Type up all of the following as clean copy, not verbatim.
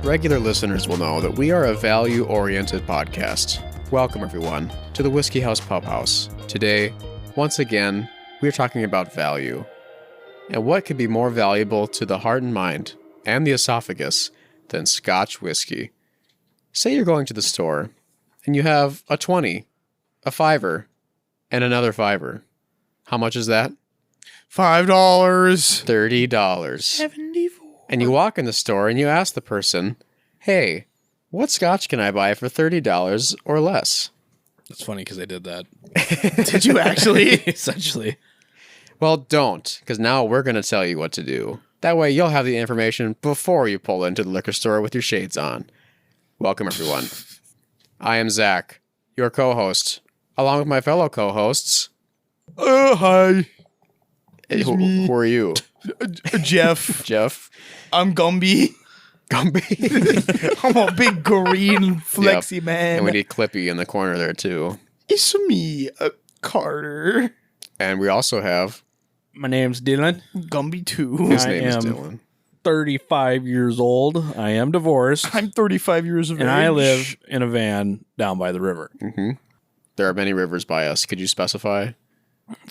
Regular listeners will know that we are a value-oriented podcast. Welcome, everyone, to the Whiskey House Pub House. Today, once again, we are talking about value. And what could be more valuable to the heart and mind, and the esophagus, than Scotch whiskey? Say you're going to the store, and you have a 20, a fiver, and another fiver. How much is that? $5. $30. 74. And you walk in the store and you ask the person, hey, what scotch can I buy for $30 or less? That's funny because I did that. Did you actually? Essentially. Well, don't, because now we're going to tell you what to do. That way you'll have the information before you pull into the liquor store with your shades on. Welcome, everyone. I am Zach, your co-host, along with my fellow co-hosts. Hi. Who are you? Jeff. Jeff? I'm Gumby. Gumby? I'm a big green flexy man. And we need Clippy in the corner there, too. It's me, Carter. And we also have... My name's Dylan. Gumby 2. His I name is am Dylan. 35 years old. I am divorced. I'm 35 years of age. And I live in a van down by the river. Mm-hmm. There are many rivers by us. Could you specify?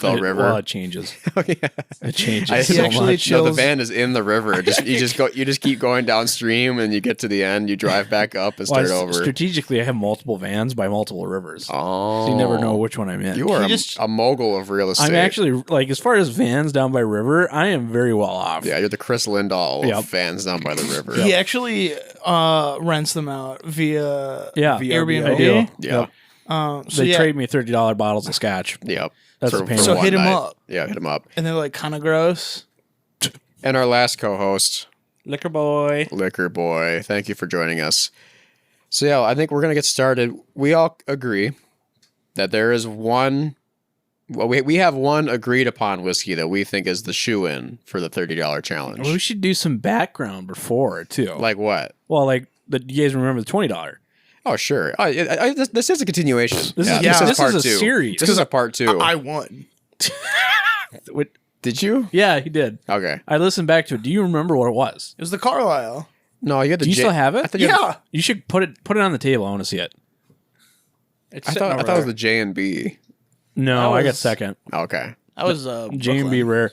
River. Well, it changes. Oh, yeah. It changes I so actually much. No, the chills. van is in the river. You just keep going downstream, and you get to the end. You drive back up and start over. Strategically, I have multiple vans by multiple rivers. Oh, So you never know which one I'm in. You are You just- a mogul of real estate. I'm actually, like, as far as vans down by river, I am very well off. Yeah, you're the Chris Lindahl Yep. of fans down by the river. He actually rents them out via Airbnb. I do. Yeah. So They yeah, trade me $30 bottles of scotch. Yep. That's For- the pain. for So one hit him night. up. Yeah, hit him up. and they're like kind of gross. And our last co-host, Liquor boy. Liquor Boy. Thank you for joining us. So yeah, I think we're gonna get started. We all agree that there is one. Well, we have one agreed upon whiskey that we think is the shoe-in for the $30 challenge. Well, we should do some background before, too. Like what? Well, like, you guys remember the $20? Oh, sure. This is a continuation. This is- yeah, this part is a two. series. This is a part two. I won. What- Did you? Yeah, he did. Okay. I listened back to it. Do you remember what it was? It was the Carlisle. No, you had the. Do you still have it? I thought you had- Yeah. You should put it on the table. I want to see it. I thought it was the J and B. No, I got was- second. Okay. I was J&B Rare,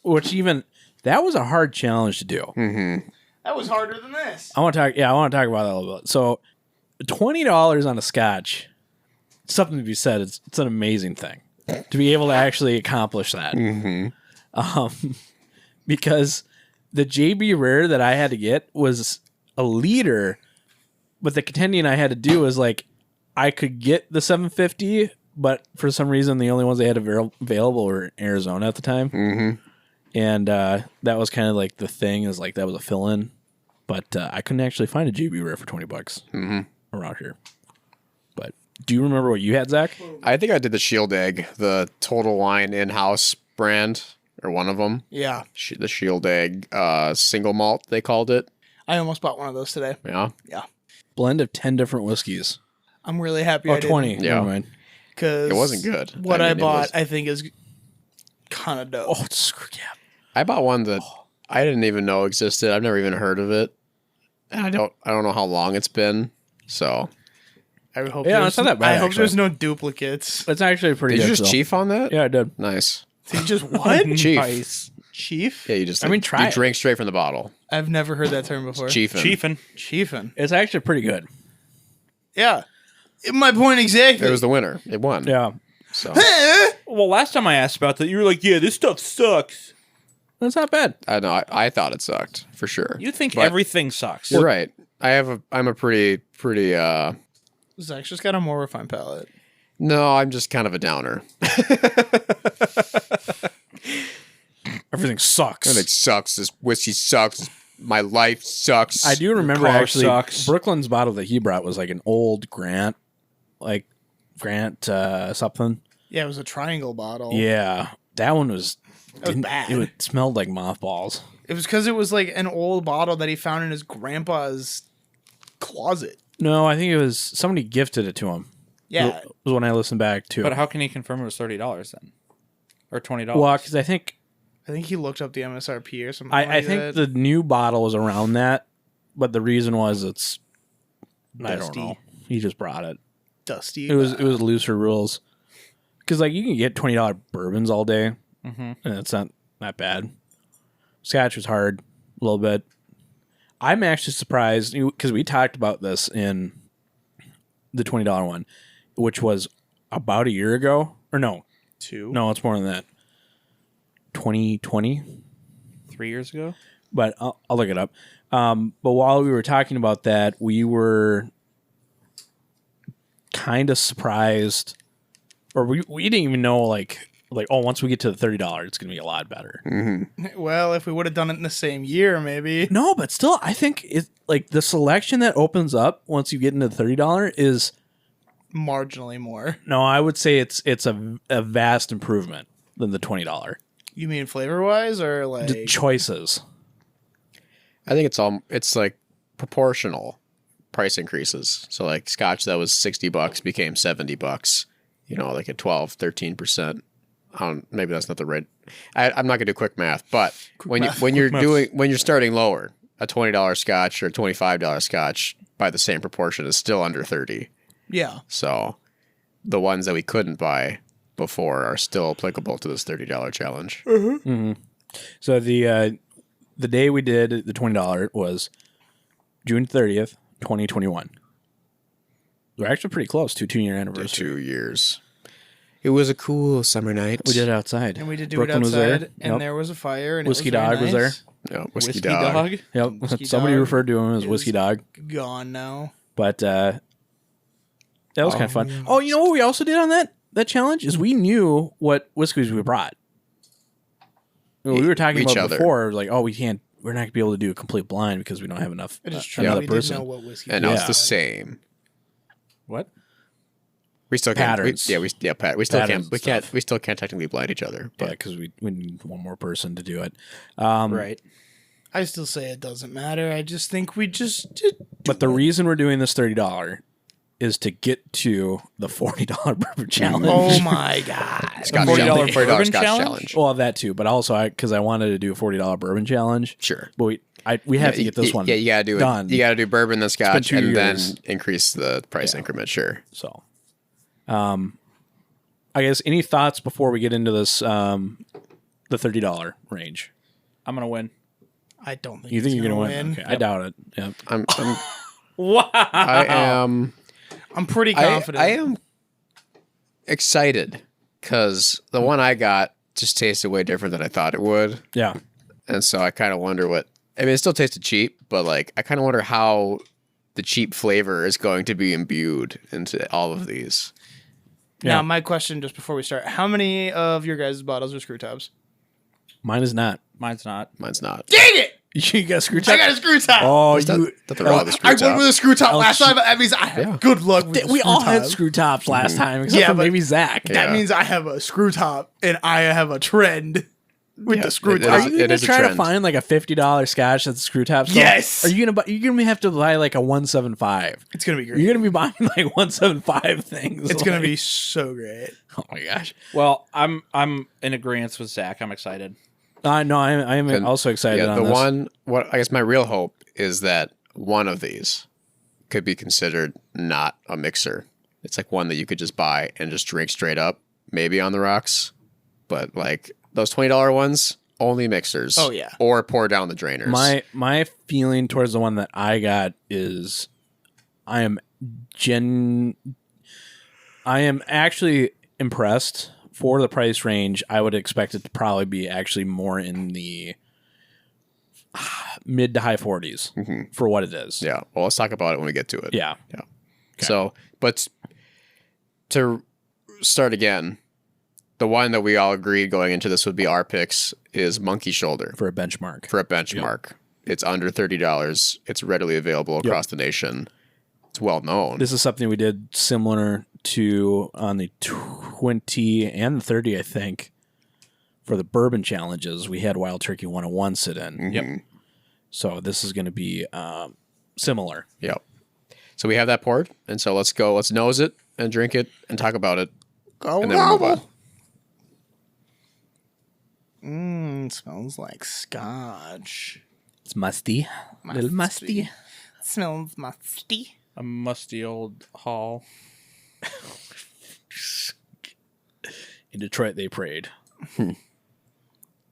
which even that was a hard challenge to do. Mm-hmm. That was harder than this. I want to talk. Yeah, I want to talk about that a little bit. So, $20 on a Scotch, something to be said. It's an amazing thing to be able to actually accomplish that. Mm-hmm. Because the JB Rare that I had to get was a liter, but the contending I had to do was like I could get the 750, but for some reason the only ones they had available were in Arizona at the time, and that was kind of like the thing is like that was a fill-in, but I couldn't actually find a JB Rare for $20 around here. But do you remember what you had, Zach? I think I did the Shield Egg, the Total Wine in-house brand, or one of them. Yeah. The Shield Egg single malt, they called it. I almost bought one of those today. Yeah. Yeah. Blend of 10 different whiskeys. I'm really happy Oh, I didn't. 20. Yeah. Never mind. Because It wasn't good. What I I, mean, it bought, was- I think, is kind of dope. Oh, screw yeah. I bought one that I didn't even know existed. I've never even heard of it. And I don't know how long it's been. So I hope Yeah, there's, it's not that bad, I hope actually. there's no duplicates. It's actually pretty did you good. just still. chief on that? Yeah, I did. Nice. Did you just what? Chief. Nice. Chief? Yeah, you just I mean, try you it. drink straight from the bottle. I've never heard that term before. Chiefing. Chiefin'. Chiefin'. It's actually pretty good. Yeah. My point exactly. It was the winner. It won. Yeah. So Well, last time I asked about that, you were like, yeah, this stuff sucks. That's not bad. I know. I thought it sucked for sure. You think But everything sucks. You're right. I'm a pretty. Zach's just got a more refined palate. No, I'm just kind of a downer. Everything sucks. Everything sucks. This whiskey sucks. My life sucks. I do remember car actually sucks. Brooklyn's bottle that he brought was like an old Grant, something. Yeah, it was a triangle bottle. Yeah, that one was It was bad. It smelled like mothballs. It was because it was like an old bottle that he found in his grandpa's closet. No, I think it was somebody gifted it to him. Yeah. It was when I listened back to But it. how can he confirm it was $30 then? Or $20? Well, because I think he looked up the MSRP or something. I think the new bottle was around that, but the reason was it's I don't Dusty. know. He just brought it. Dusty. It was looser rules. Because like you can get $20 bourbons all day, and it's not that bad. Scotch was hard a little bit. I'm actually surprised because we talked about this in the $20 one, which was about a year ago, or no, 2. no, it's more than that. 2020, 3 years ago? but I'll look it up. But while we were talking about that, we were kind of surprised, or we didn't even know like once we get to the $30, it's gonna be a lot better. Well, if we would have done it in the same year, maybe. No, but still, I think it like the selection that opens up once you get into the $30 is Marginally more. no, I would say it's a vast improvement than the $20. You mean flavor wise or like? The choices. I think it's like proportional price increases. So like Scotch that was $60 became $70. You know, like at 12-13%. Maybe that's not the right. I'm not gonna do quick math, but when you're starting lower, a $20 Scotch or $25 Scotch by the same proportion is still under 30. Yeah. So the ones that we couldn't buy before are still applicable to this $30 challenge. So the day we did the $20 was June 30th, 2021. We're actually pretty close to 2-year anniversary. 2 years. It was a cool summer night. We did it outside. And we did do Brooklyn it was outside, there. and Yep. there was a fire, and Whiskey it was very Dog was nice. there. Yeah, whiskey dog. Yep. Whiskey Somebody Dog referred to him as is- Whiskey Dog. Gone now. But that was kind of fun. Oh, you know what we also did on that challenge is we knew what whiskeys we brought. We were talking Each about other. before, like, oh, we're not going to be able to do a complete blind because we don't have enough. It is true. Another We person. didn't know what whiskey. And now it's Yeah. the same. What? We still can't. Patterns. We still Patterns can't. We and can't. stuff. We still can't technically blind each other. Yeah, But because we need one more person to do it. Right. I still say it doesn't matter. I just think we just did. But the reason we're doing this $30 is to get to the $40 bourbon challenge. Oh my god! Scotch $40 challenge. $40 bourbon Scotch challenge? challenge. Well, that too, but also because I wanted to do a $40 bourbon challenge. Sure. But we have to get this one. Yeah, you gotta do done. it. You gotta do bourbon then Scotch, 2 and years. then increase the price increment. Sure. So, I guess any thoughts before we get into this, the $30 range? I'm going to win. I don't think You think he's you're gonna going to win? Okay, I doubt it. Yeah. Wow. I am. I'm pretty confident. I am excited because the one I got just tasted way different than I thought it would, Yeah. and so I kind of wonder what. I mean, it still tasted cheap, but like I kind of wonder how the cheap flavor is going to be imbued into all of these. Now, Yeah. my question just before we start: how many of your guys' bottles are screw tops? Mine is not. Mine's not. Mine's not. Dang it! You got screw top? I got a screw top. Oh, Is that, you. that the wrong screw I top? went with a screw top last Ouch. time. That means I have good luck with. We the all screw had top. screw tops last time, except Yeah, for but- maybe Zach. That Yeah. means I have a screw top, and I have a trend with the screw it top. is- Are you gonna is a try to trend. find like a $50 Scotch that's screw top? still? Yes. Are you gonna have to buy like a 175? It's gonna be great. You're gonna be buying like 175 things. It's gonna like- be so great. Oh my gosh. Well, I'm in agreement with Zach. I'm excited. No, I am And- also excited Yeah, on the this. one. What I guess my real hope is that one of these could be considered not a mixer. It's like one that you could just buy and just drink straight up, maybe on the rocks. But like those $20 ones, only mixers. Oh, yeah. Or pour down the drainers. My feeling towards the one that I got is I am actually impressed for the price range. I would expect it to probably be actually more in the mid to high 40s for what it is. Yeah. Well, let's talk about it when we get to it. Yeah. So, but to start again, the one that we all agreed going into this would be our picks is Monkey Shoulder For a benchmark. for a benchmark. It's under $30. It's readily available across the nation. It's well known. This is something we did similar to on the 20 and the 30, I think, for the bourbon challenges, we had Wild Turkey 101 sit in. Yep. So this is going to be similar. Yep. So we have that poured, and so let's go. Let's nose it and drink it and talk about it. Go And then we'll move on. gobble. Smells like scotch. It's musty. A little musty. Smells musty. A musty old hall. In Detroit, they prayed.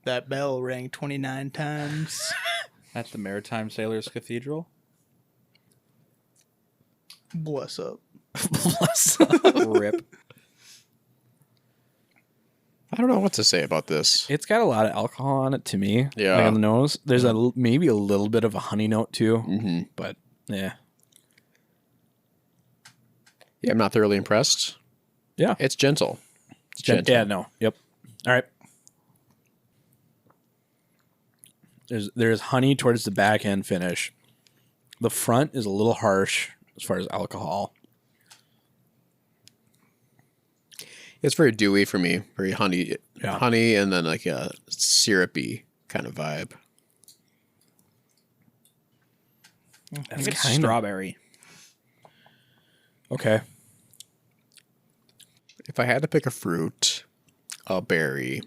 That bell rang 29 times. At the Maritime Sailors Cathedral. Bless up. Rip. I don't know what to say about this. It's got a lot of alcohol on it to me. Yeah. Like on the nose. There's maybe a little bit of a honey note too. Mm-hmm. But yeah. Yeah, I'm not thoroughly impressed. Yeah. It's gentle. It's gentle. Yeah, no. Yep. All right. There's honey towards the back end finish. The front is a little harsh as far as alcohol. It's very dewy for me. Very honey, Yeah. honey, and then like a syrupy kind of vibe. I think it's strawberry. Okay. If I had to pick a fruit, a berry.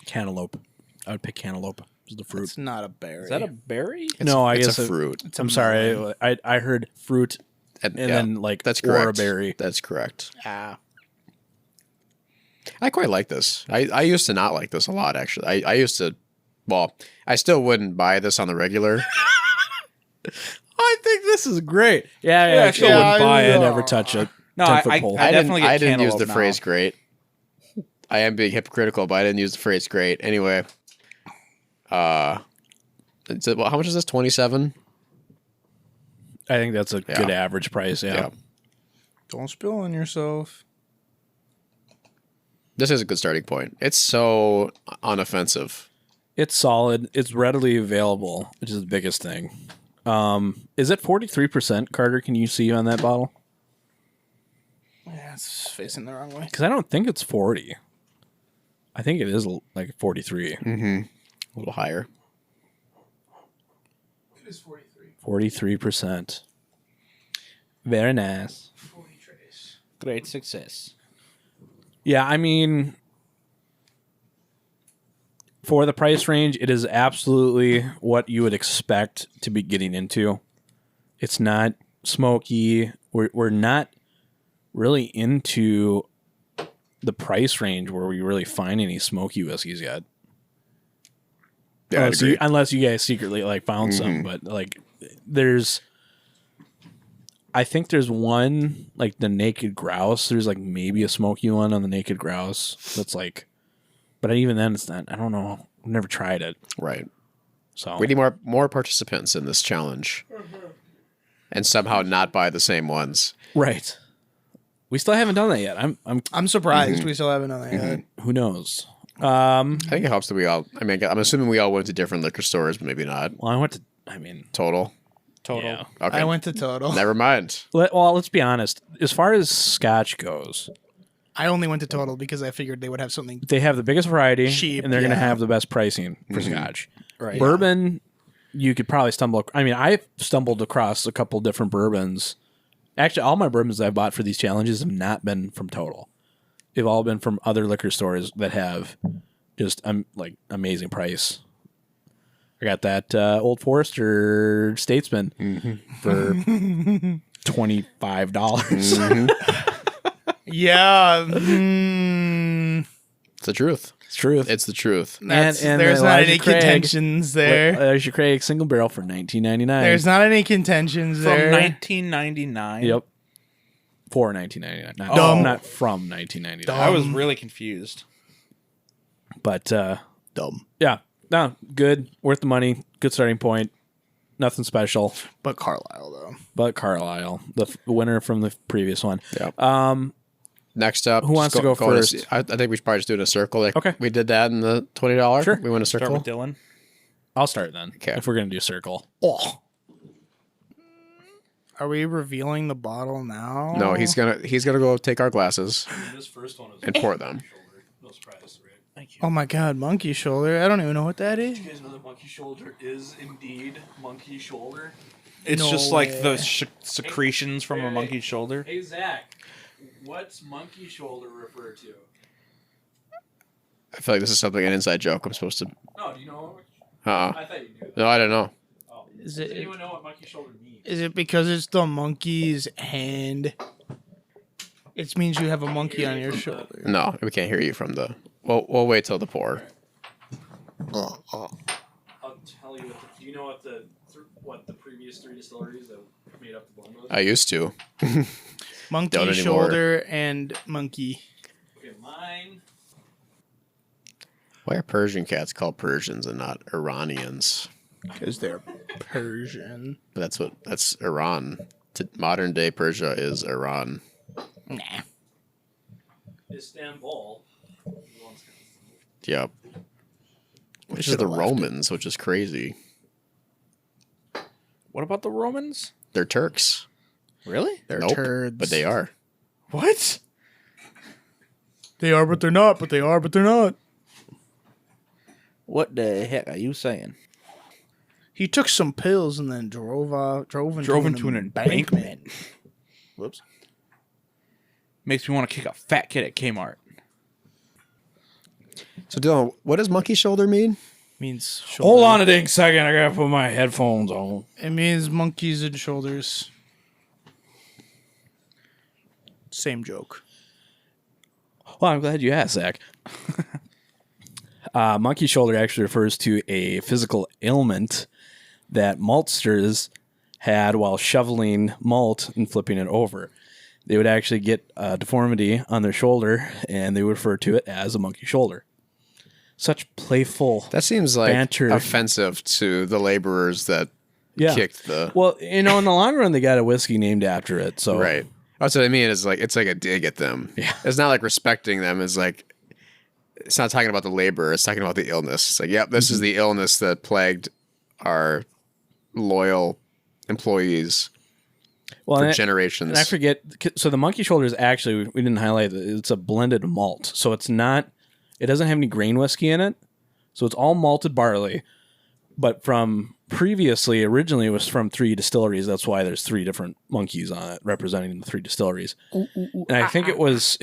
Cantaloupe. I would pick cantaloupe as the fruit. It's not a berry. Is that a berry? No, I it's guess a fruit. I'm sorry. I heard fruit and yeah, then like that's or a correct. berry. That's correct. Ah. I quite like this. I used to not like this a lot, actually. I used to, well, I still wouldn't buy this on the regular. I think this is great. Yeah, Yeah, I still yeah, wouldn't buy it, yeah. never touch it. No, 10-foot pole. I definitely get I didn't use the cantaloupe now. phrase great. I am being hypocritical, but I didn't use the phrase great. Anyway, well, how much is this? 27? I think that's a Yeah. good average price. Yeah. Yeah. Don't spill on yourself. This is a good starting point. It's so unoffensive. It's solid. It's readily available, which is the biggest thing. Is it 43%, Carter? Can you see on that bottle? Yeah, it's facing the wrong way. Because I don't think it's 40. I think it is like 43. A little higher. It is 43. 43%. Very nice. 40 trays. Great success. Yeah, I mean, for the price range, it is absolutely what you would expect to be getting into. It's not smoky. We're not really into the price range where we really find any smoky whiskeys yet. Yeah, I'd agree. Unless you guys secretly like found some, but like I think there's one, like the Naked Grouse. There's like maybe a smoky one on the Naked Grouse. That's like, but even then, it's not. I don't know. I've never tried it. Right. So We need more participants in this challenge. And somehow not buy the same ones. right. We still haven't done that yet. I'm surprised we still haven't done that yet. Who knows? I think it helps that we all, I mean, I'm assuming we all went to different liquor stores, but maybe not. Well, I went to. I mean, Total. yeah. Okay. I went to Total. Never mind. Let's be honest. As far as Scotch goes, I only went to Total because I figured they would have something. they have the biggest variety, Cheap, and they're going to yeah. have the best pricing for Scotch. Right. Bourbon, you could probably stumble. I mean, I've stumbled across a couple different bourbons. Actually, all my bourbons I've bought for these challenges have not been from Total. They've all been from other liquor stores that have just like amazing price. I got that Old Forester Statesman for $25. Yeah. It's the truth. It's truth. It's the truth. and There's not Elijah any Craig- contentions there. Elijah Craig single barrel for $19.99. There's not any contentions From there. 1999. Yep. For $19.99. Not, Dumb. not from $19.99. I was really confused. But Dumb. yeah, no, good, worth the money, good starting point. Nothing special, But Carlisle, though. but Carlisle, the winner from the previous one. Yeah. Next up, Who wants to go first? I think we should probably just do it in a circle. Like Okay. we did that in the $20. Sure. We went a Start circle. with Dylan. I'll start then. Okay. If we're gonna do circle. Oh. Are we revealing the bottle now? No, he's gonna go take our glasses This first one is and pour them. no surprise, right? Thank you. Oh my god, monkey shoulder. I don't even know what that is. You guys know that monkey shoulder is indeed monkey shoulder? It's No just like way. the secretions from a monkey's shoulder. Hey, Zach, what's monkey shoulder refer to? I feel like this is something an inside joke I'm supposed to. No, do you know? Uh-uh. I thought you knew that. No, I don't know. Oh. Is Does it- anyone know what monkey shoulder means? Is it because it's the monkey's hand? It means you have a monkey on your shoulder. No, we can't hear you from the. We'll wait till the pour. I'll tell you. Do you know what the previous 3 distilleries that made up the blend was? I used to. Monkey Don't anymore. shoulder and monkey. Okay, mine. Why are Persian cats called Persians and not Iranians? Because they're Persian. That's Iran. Modern day Persia is Iran. Nah. Istanbul. Yep. Which is the Romans, which is crazy. What about the Romans? They're Turks. Really? They're Nope, turds. but they are. What? They are, but they're not. But they are, but they're not. What the heck are you saying? He took some pills and then drove into an embankment. Whoops. Makes me want to kick a fat kid at Kmart. So Dylan, what does monkey shoulder mean? Means shoulder. Hold on a dang second. I gotta put my headphones on. It means monkeys and shoulders. Same joke. Well, I'm glad you asked, Zach. Monkey shoulder actually refers to a physical ailment that maltsters had while shoveling malt and flipping it over. They would actually get a deformity on their shoulder, and they would refer to it as a monkey shoulder. Such playful. That seems like banter. offensive to the laborers that Yeah. kicked the. Well, in the long run, they got a whiskey named after it. So Right. That's what I mean. Is like it's like a dig at them. Yeah. It's not like respecting them. It's like it's not talking about the labor. It's talking about the illness. It's like, yep, this is the illness that plagued our loyal employees well, for and generations. And I forget. So the monkey shoulder is actually, we didn't highlight that it's a blended malt. So it's not. It doesn't have any grain whiskey in it. So it's all malted barley. But from originally it was from 3 distilleries. That's why there's 3 different monkeys on it representing the 3 distilleries. And I think it was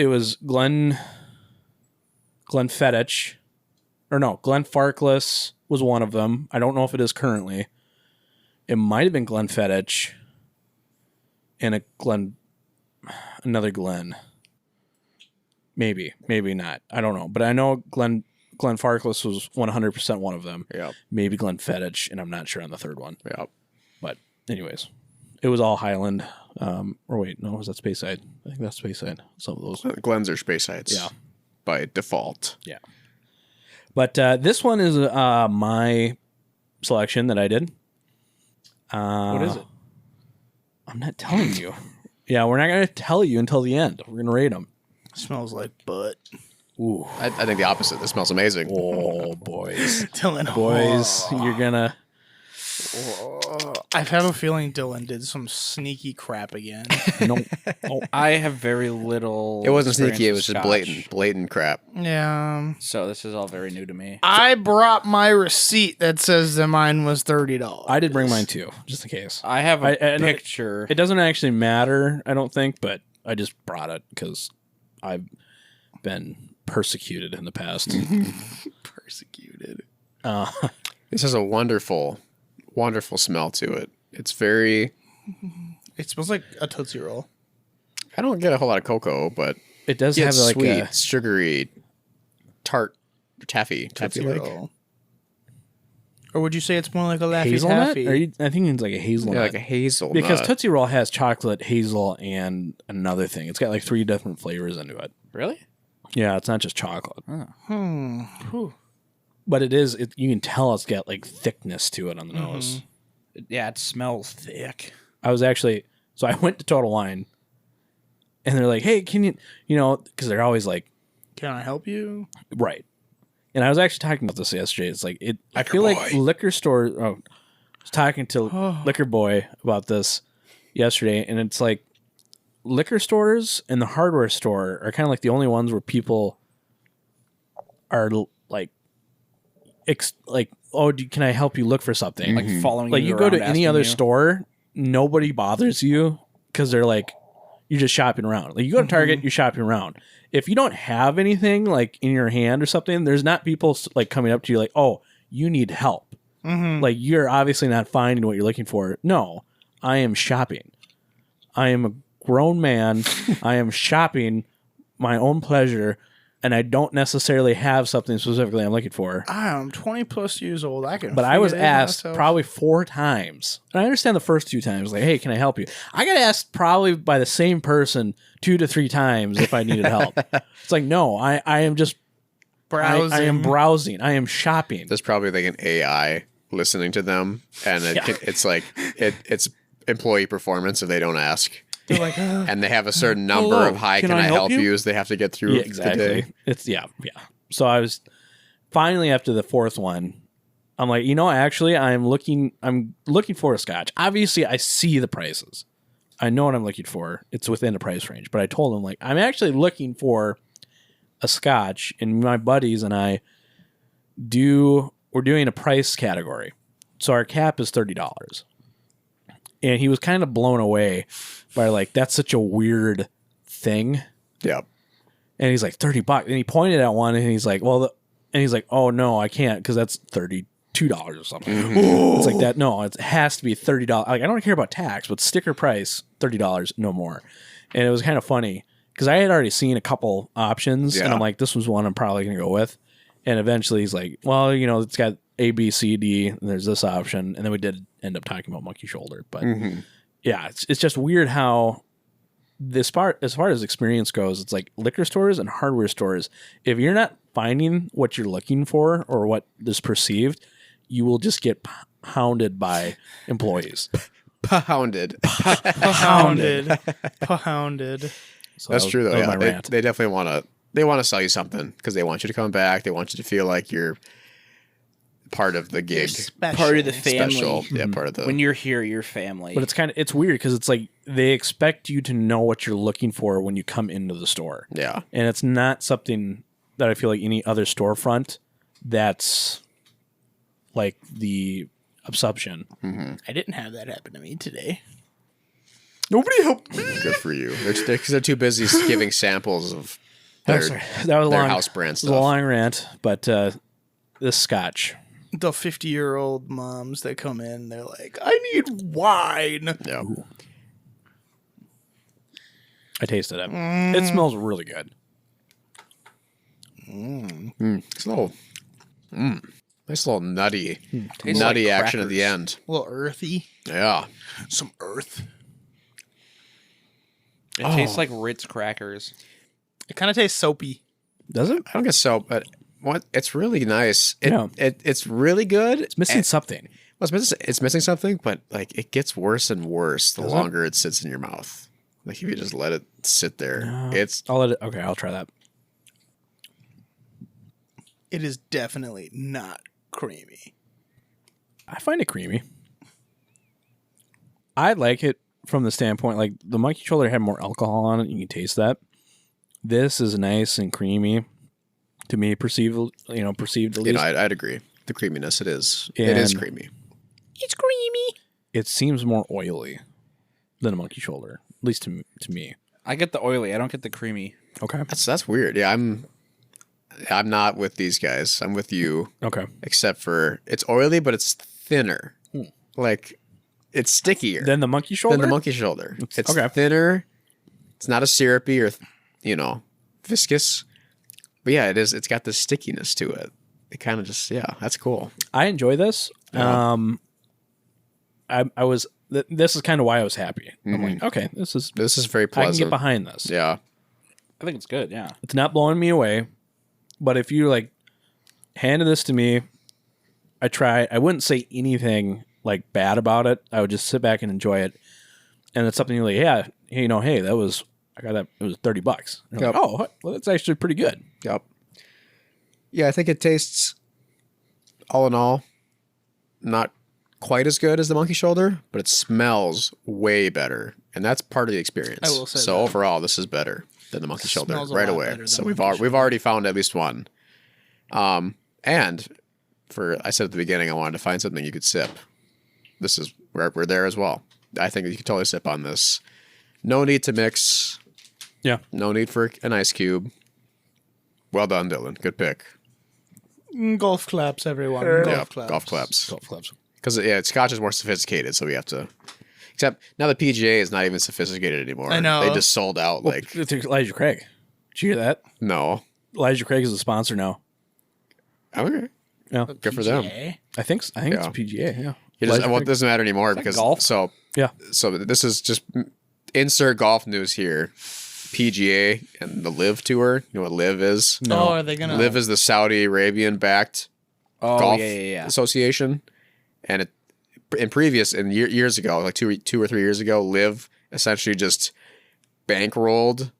Glenfiddich, or no, Glenfarclas was one of them. I don't know if it is currently. It might have been Glenfiddich and another Glen. Maybe not. I don't know. But I know Glenfarclas was 100% one of them. Yep. Maybe Glenfiddich, and I'm not sure on the third one. Yep. But anyways, it was all Highland. Or wait, no, was that Speyside? I think that's Speyside. Some of those. Glens are space heights. Yeah. By default. Yeah. But this one is my selection that I did. What is it? I'm not telling you. Yeah, we're not going to tell you until the end. We're going to rate them. Smells like butt. Ooh. I think the opposite. This smells amazing. Oh, boys. Dylan. Boys, you're going to... I have a feeling Dylan did some sneaky crap again. Nope. Oh, I have very little. It wasn't experience sneaky. It with was just Scotch, blatant crap. Yeah. So this is all very new to me. I brought my receipt that says that mine was $30. I did bring mine too, just in case. I have a and picture. It doesn't actually matter, I don't think, but I just brought it because I've been persecuted in the past. Persecuted. This has a wonderful smell to it. It's very. It smells like a Tootsie Roll. I don't get a whole lot of cocoa, but It does it's have like sweet, a... sugary, tart, taffy Tootsie like. Roll. Or would you say it's more like a Laffy Hazelnut? Taffy? I think it's like a hazelnut. Yeah, like a hazelnut. because Tootsie Roll has chocolate, hazel, and another thing. It's got like 3 different flavors into it. Really? Yeah, it's not just chocolate. Whew. But it is, you can tell it's got like thickness to it on the nose. Yeah, it smells thick. I was actually, so I went to Total Wine and they're like, hey, can you, because they're always like, Can I help you? right. And I was actually talking about this yesterday. It's like, I feel like liquor store, I was talking to Liquor Boy about this yesterday, and it's like liquor stores and the hardware store are kind of like the only ones where people are like, oh, can I help you look for something? Like following Like you you go around, to any asking other you. store, nobody bothers you because they're like, you're just shopping around. Like you go to Target, you're shopping around. If you don't have anything like in your hand or something, there's not people like coming up to you like, oh, you need help. Like you're obviously not finding what you're looking for. No, I am shopping. I am a grown man. I am shopping my own pleasure, and I don't necessarily have something specifically I'm looking for. I'm 20 plus years old. I can. But I was figure it asked myself. probably 4 times. And I understand the first 2 times, like, hey, can I help you? I got asked probably by the same person 2 to 3 times if I needed help. It's like, no, I am just browsing. I am browsing. I am shopping. There's probably like an AI listening to them, and it's like it's employee performance if they don't ask. They're like, And they have a certain number Hello, of hi, can can I I help help you? you? As they have to get through Yeah, exactly. the day. It's yeah. So I was finally after the 4th one, I'm like, I'm looking for a Scotch. Obviously, I see the prices. I know what I'm looking for. It's within the price range. But I told him, like, I'm actually looking for a Scotch, and my buddies and I we're doing a price category. So our cap is $30. And he was kind of blown away by like, that's such a weird thing. Yep. And he's like, $30. And he pointed at one and he's like, oh no, I can't because that's $32 or something. It's like that. No, it has to be $30. Like, I don't care about tax, but sticker price, $30, no more. And it was kind of funny because I had already seen a couple options and Yeah. I'm like, this was one I'm probably going to go with. And eventually he's like, well, it's got A, B, C, D, and there's this option. And then we did end up talking about monkey shoulder. But yeah, it's just weird how as far as experience goes, it's like liquor stores and hardware stores. If you're not finding what you're looking for or what is perceived, you will just get hounded by employees. Pounded. pounded. So That's true though. that was Yeah, my rant. they definitely want to sell you something because they want you to come back. They want you to feel like you're part of the gig. Part of the family. Special. Yeah, part of the. When you're here, you're family. But it's weird because it's like they expect you to know what you're looking for when you come into the store. Yeah. And it's not something that I feel like any other storefront that's like the assumption. I didn't have that happen to me today. Nobody helped me. Good for you. Because they're too busy giving samples of That their, was a their long house brand It was a stuff. long rant, but this Scotch. The 50-year-old moms that come in, they're like, I need wine. Yeah. I tasted it. It smells really good. It's a little, nice little nutty Tastes action like at the crackers. end. A little earthy. Yeah. Some earth. It tastes like Ritz crackers. It kind of tastes soapy. Does it? I don't get so, but it's really nice. Yeah. It's really good. It's missing something. Well, it's missing something, but like it gets worse and worse the Does it? longer it sits in your mouth. Like if you just let it sit there, it's I'll try that. It is definitely not creamy. I find it creamy. I like it from the standpoint, like the monkey shoulder had more alcohol on it. You can taste that. This is nice and creamy to me, perceived at least. I'd agree. The creaminess, it is And- creamy. It's creamy. It seems more oily than a monkey shoulder, at least to me. I get the oily. I don't get the creamy. Okay. That's weird. Yeah, I'm not with these guys. I'm with you, Okay. except for it's oily, but it's thinner. Like it's stickier Then the monkey shoulder. than the monkey shoulder. It's okay. thinner. It's not as syrupy or viscous. But yeah, it is. It's got this stickiness to it. It kind of just that's cool. I enjoy this. Yeah. I was. This is kind of why I was happy. I'm like, okay, this is very I can pleasant. get behind this. Yeah. I think it's good. Yeah. It's not blowing me away, but if you like handed this to me, I wouldn't say anything like bad about it. I would just sit back and enjoy it. And it's something you're like, hey, that was I got that. It was $30. And I'm Yep. like, oh, well, that's actually pretty good. Yep. Yeah, I think it tastes, all in all, not quite as good as the monkey shoulder, but it smells way better, and that's part of the experience. I will say so that. overall, this is better than the monkey shoulder Smells a right lot away. better than So monkey we've already found at least one, And I said at the beginning, I wanted to find something you could sip. This is we're there as well. I think you could totally sip on this. No need to mix. Yeah. No need for an ice cube. Well done, Dylan. Good pick. Golf claps, everyone. Golf claps. Golf clubs. Because Scotch is more sophisticated, so we have to. Except now the PGA is not even sophisticated anymore. I know. They just sold out. Like It's Elijah Craig. Did you hear that? no. Elijah Craig is a sponsor now. Okay. Yeah. Good for them. PGA? I think it's PGA. Yeah. It doesn't matter anymore because golf? So Yeah. So this is just insert golf news here. PGA and the Live Tour. You know what Live is? Oh, are they gonna Live is the Saudi Arabian backed golf yeah. association, and years ago, like two or 3 years ago, Live essentially just bankrolled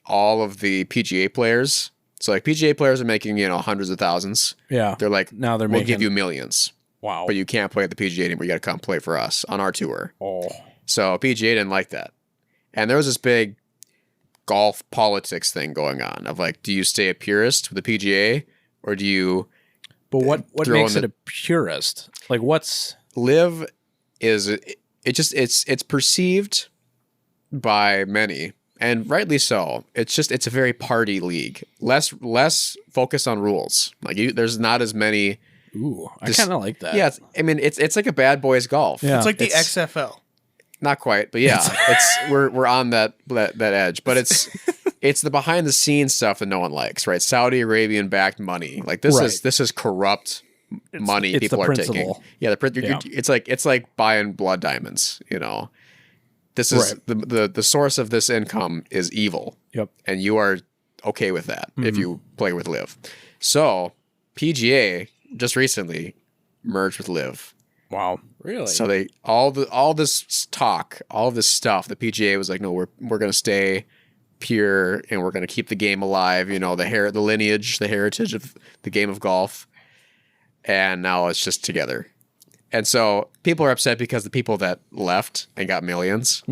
all of the PGA players. So like PGA players are making hundreds of thousands. Yeah. They're like, Now they're we'll making give you millions, wow. but you can't play at the PGA anymore. You got to come play for us on our tour. Oh. So PGA didn't like that, and there was this big golf politics thing going on of like, do you stay a purist with the PGA or do you? But what throw makes in it a purist? Like what's Live is it's perceived by many, and rightly so. It's a very party league, less focused on rules. Like there's not as many. ooh, I kind of like that. Yeah, it's like a bad boys golf. Yeah. It's like the XFL. Not quite, but yeah, we're on that edge. But it's the behind the scenes stuff that no one likes, right? Saudi Arabian backed money, like this Right. is corrupt money it's people the are principle. taking. Yeah, it's like buying blood diamonds. This is the source of this income is evil. Yep. And you are okay with that if you play with Live. So PGA just recently merged with Live. Wow. Really? So they all this talk, all this stuff. The PGA was like, no, we're going to stay pure and we're going to keep the game alive. The lineage, the heritage of the game of golf. And now it's just together. And so people are upset because the people that left and got millions,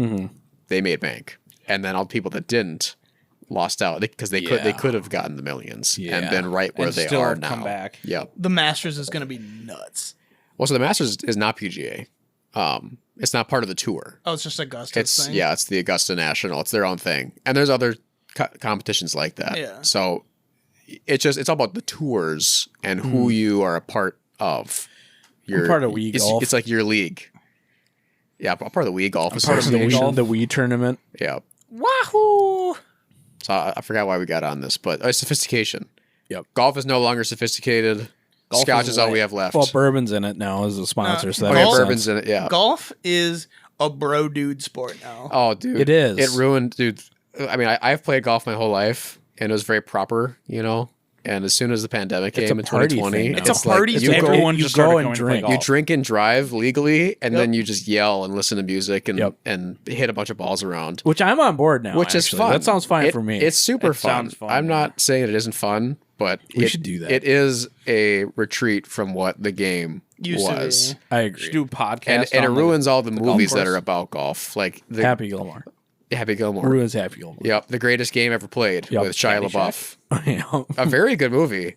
they made bank, and then all the people that didn't lost out because they could have gotten the millions and been right where And they still are have now. come back. Yeah. The Masters is going to be nuts. Well, so the Masters is not PGA. It's not part of the tour. Oh, it's just Augusta's thing? It's the Augusta National. It's their own thing, and there's other competitions like that. Yeah. So it's all about the tours and who you are a part of. I'm part of Wii Golf. It's like your league. Yeah, I'm part of the Wii Golf Part of the Association. the Wii tournament. Yeah. Wahoo! So I forgot why we got on this, but sophistication. Yep. Golf is no longer sophisticated. Golf Scotch is is all lit. we have left. Well, bourbon's in it now as a sponsor, so that Okay, makes bourbon's sense. in it. Yeah. Golf is a bro dude sport now. Oh, dude, It is. It ruined, dude. I mean, I've played golf my whole life, and it was very proper, And as soon as the pandemic It's came a in party 2020, thing now. It's a party like, thing. you go, Everyone you just go started and going to drink. play you golf. drink and drive legally, and Yep. then you just yell and listen to music and Yep. and hit a bunch of balls around, Which I'm on board now. which is actually. fun. That sounds fine for me. It's super It fun. sounds fun, I'm yeah. not saying it isn't fun, but We should do that. It is a retreat from what the game Used to was. be. I We agree. should do a podcast. And it on the- ruins all the golf movies that course. are about golf, like the Happy Gilmore. Happy Gilmore. Ruins Happy Gilmore. Yep, the greatest game ever played Yep. with Shia Caddyshack. LaBeouf. Yeah. A very good movie.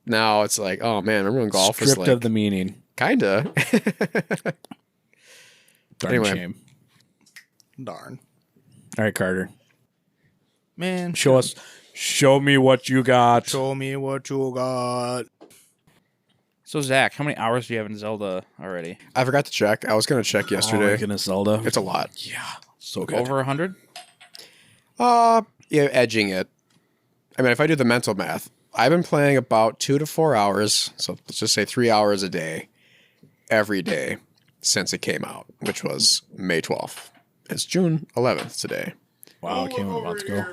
Now it's like, oh man, remember when golf was Stripped like of the meaning. kinda. Darn Anyway. shame. Darn. All right, Carter. Man, Show me what you got. show me what you got. So Zach, how many hours do you have in Zelda already? I forgot to check. I was gonna check Oh, my yesterday. goodness, Zelda. It's a lot. Yeah. So good. Over 100? Yeah, edging it. I mean, if I do the mental math, I've been playing about 2 to 4 hours, so let's just say 3 hours a day, every day since it came out, which was May 12th. It's June 11th today. Wow, it came out a month ago.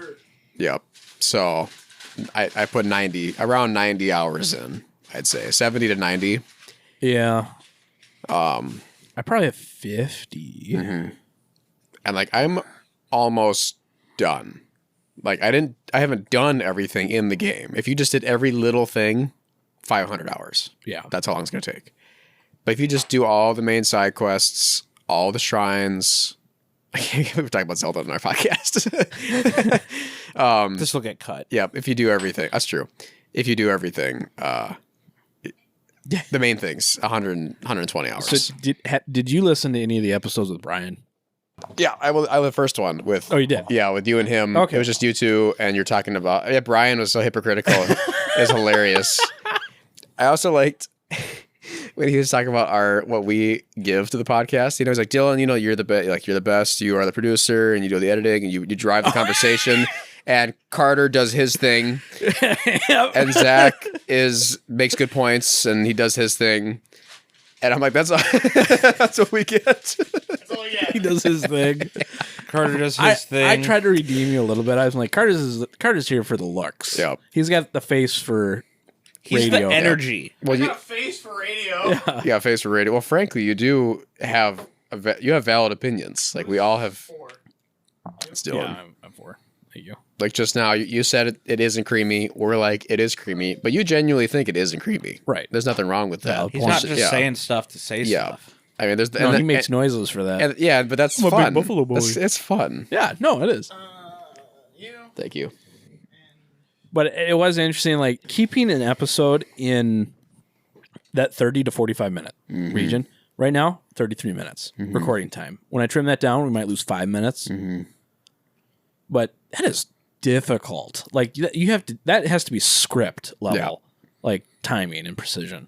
Yep. So I put around 90 hours in, I'd say 70 to 90. Yeah. I probably have 50. And like, I'm almost done. Like I haven't done everything in the game. If you just did every little thing, 500 hours. Yeah. That's how long it's going to take. But if you just do all the main side quests, all the shrines, I can't we're talking about Zelda in our podcast. This will get cut. Yeah, if you do everything, that's true. if you do everything, the main things, 120 hours. So did you listen to any of the episodes with Brian? Yeah, I the first one with. Oh, you did? Yeah, with you and him. Okay. It was just you two, and you're talking about. Yeah, Brian was so hypocritical. It's hilarious. I also liked when he was talking about what we give to the podcast. You know, he's like, Dylan, you know, you're the best. Like, you're the best. You are the producer, and you do the editing, and you drive the conversation. And Carter does his thing, and Zach makes good points, and he does his thing. And I'm like, that's what we get. That's all we get. He does his thing. Carter does his thing. I tried to redeem you a little bit. I was like, Carter's here for the looks. Yeah. He's got the face for He's radio. the energy. Well, got a face for radio. Yeah, face for radio. Well, frankly, you do have valid opinions. Like we all have. Still, Yeah, I'm for. Thank you. like just now, you said it isn't creamy. We're like, it is creamy, but you genuinely think it isn't creamy. Right. There's nothing wrong with that. He's not just saying stuff to say stuff. I mean, there's No, he makes noises for that. yeah, but that's I'm a big fun. Buffalo boy. It's fun. Yeah, no, it is. Thank you. But it was interesting, like keeping an episode in that 30 to 45 minute region. Right now, 33 minutes recording time. When I trim that down, we might lose 5 minutes. But that is difficult. Like you have to. That has to be script level, like timing and precision.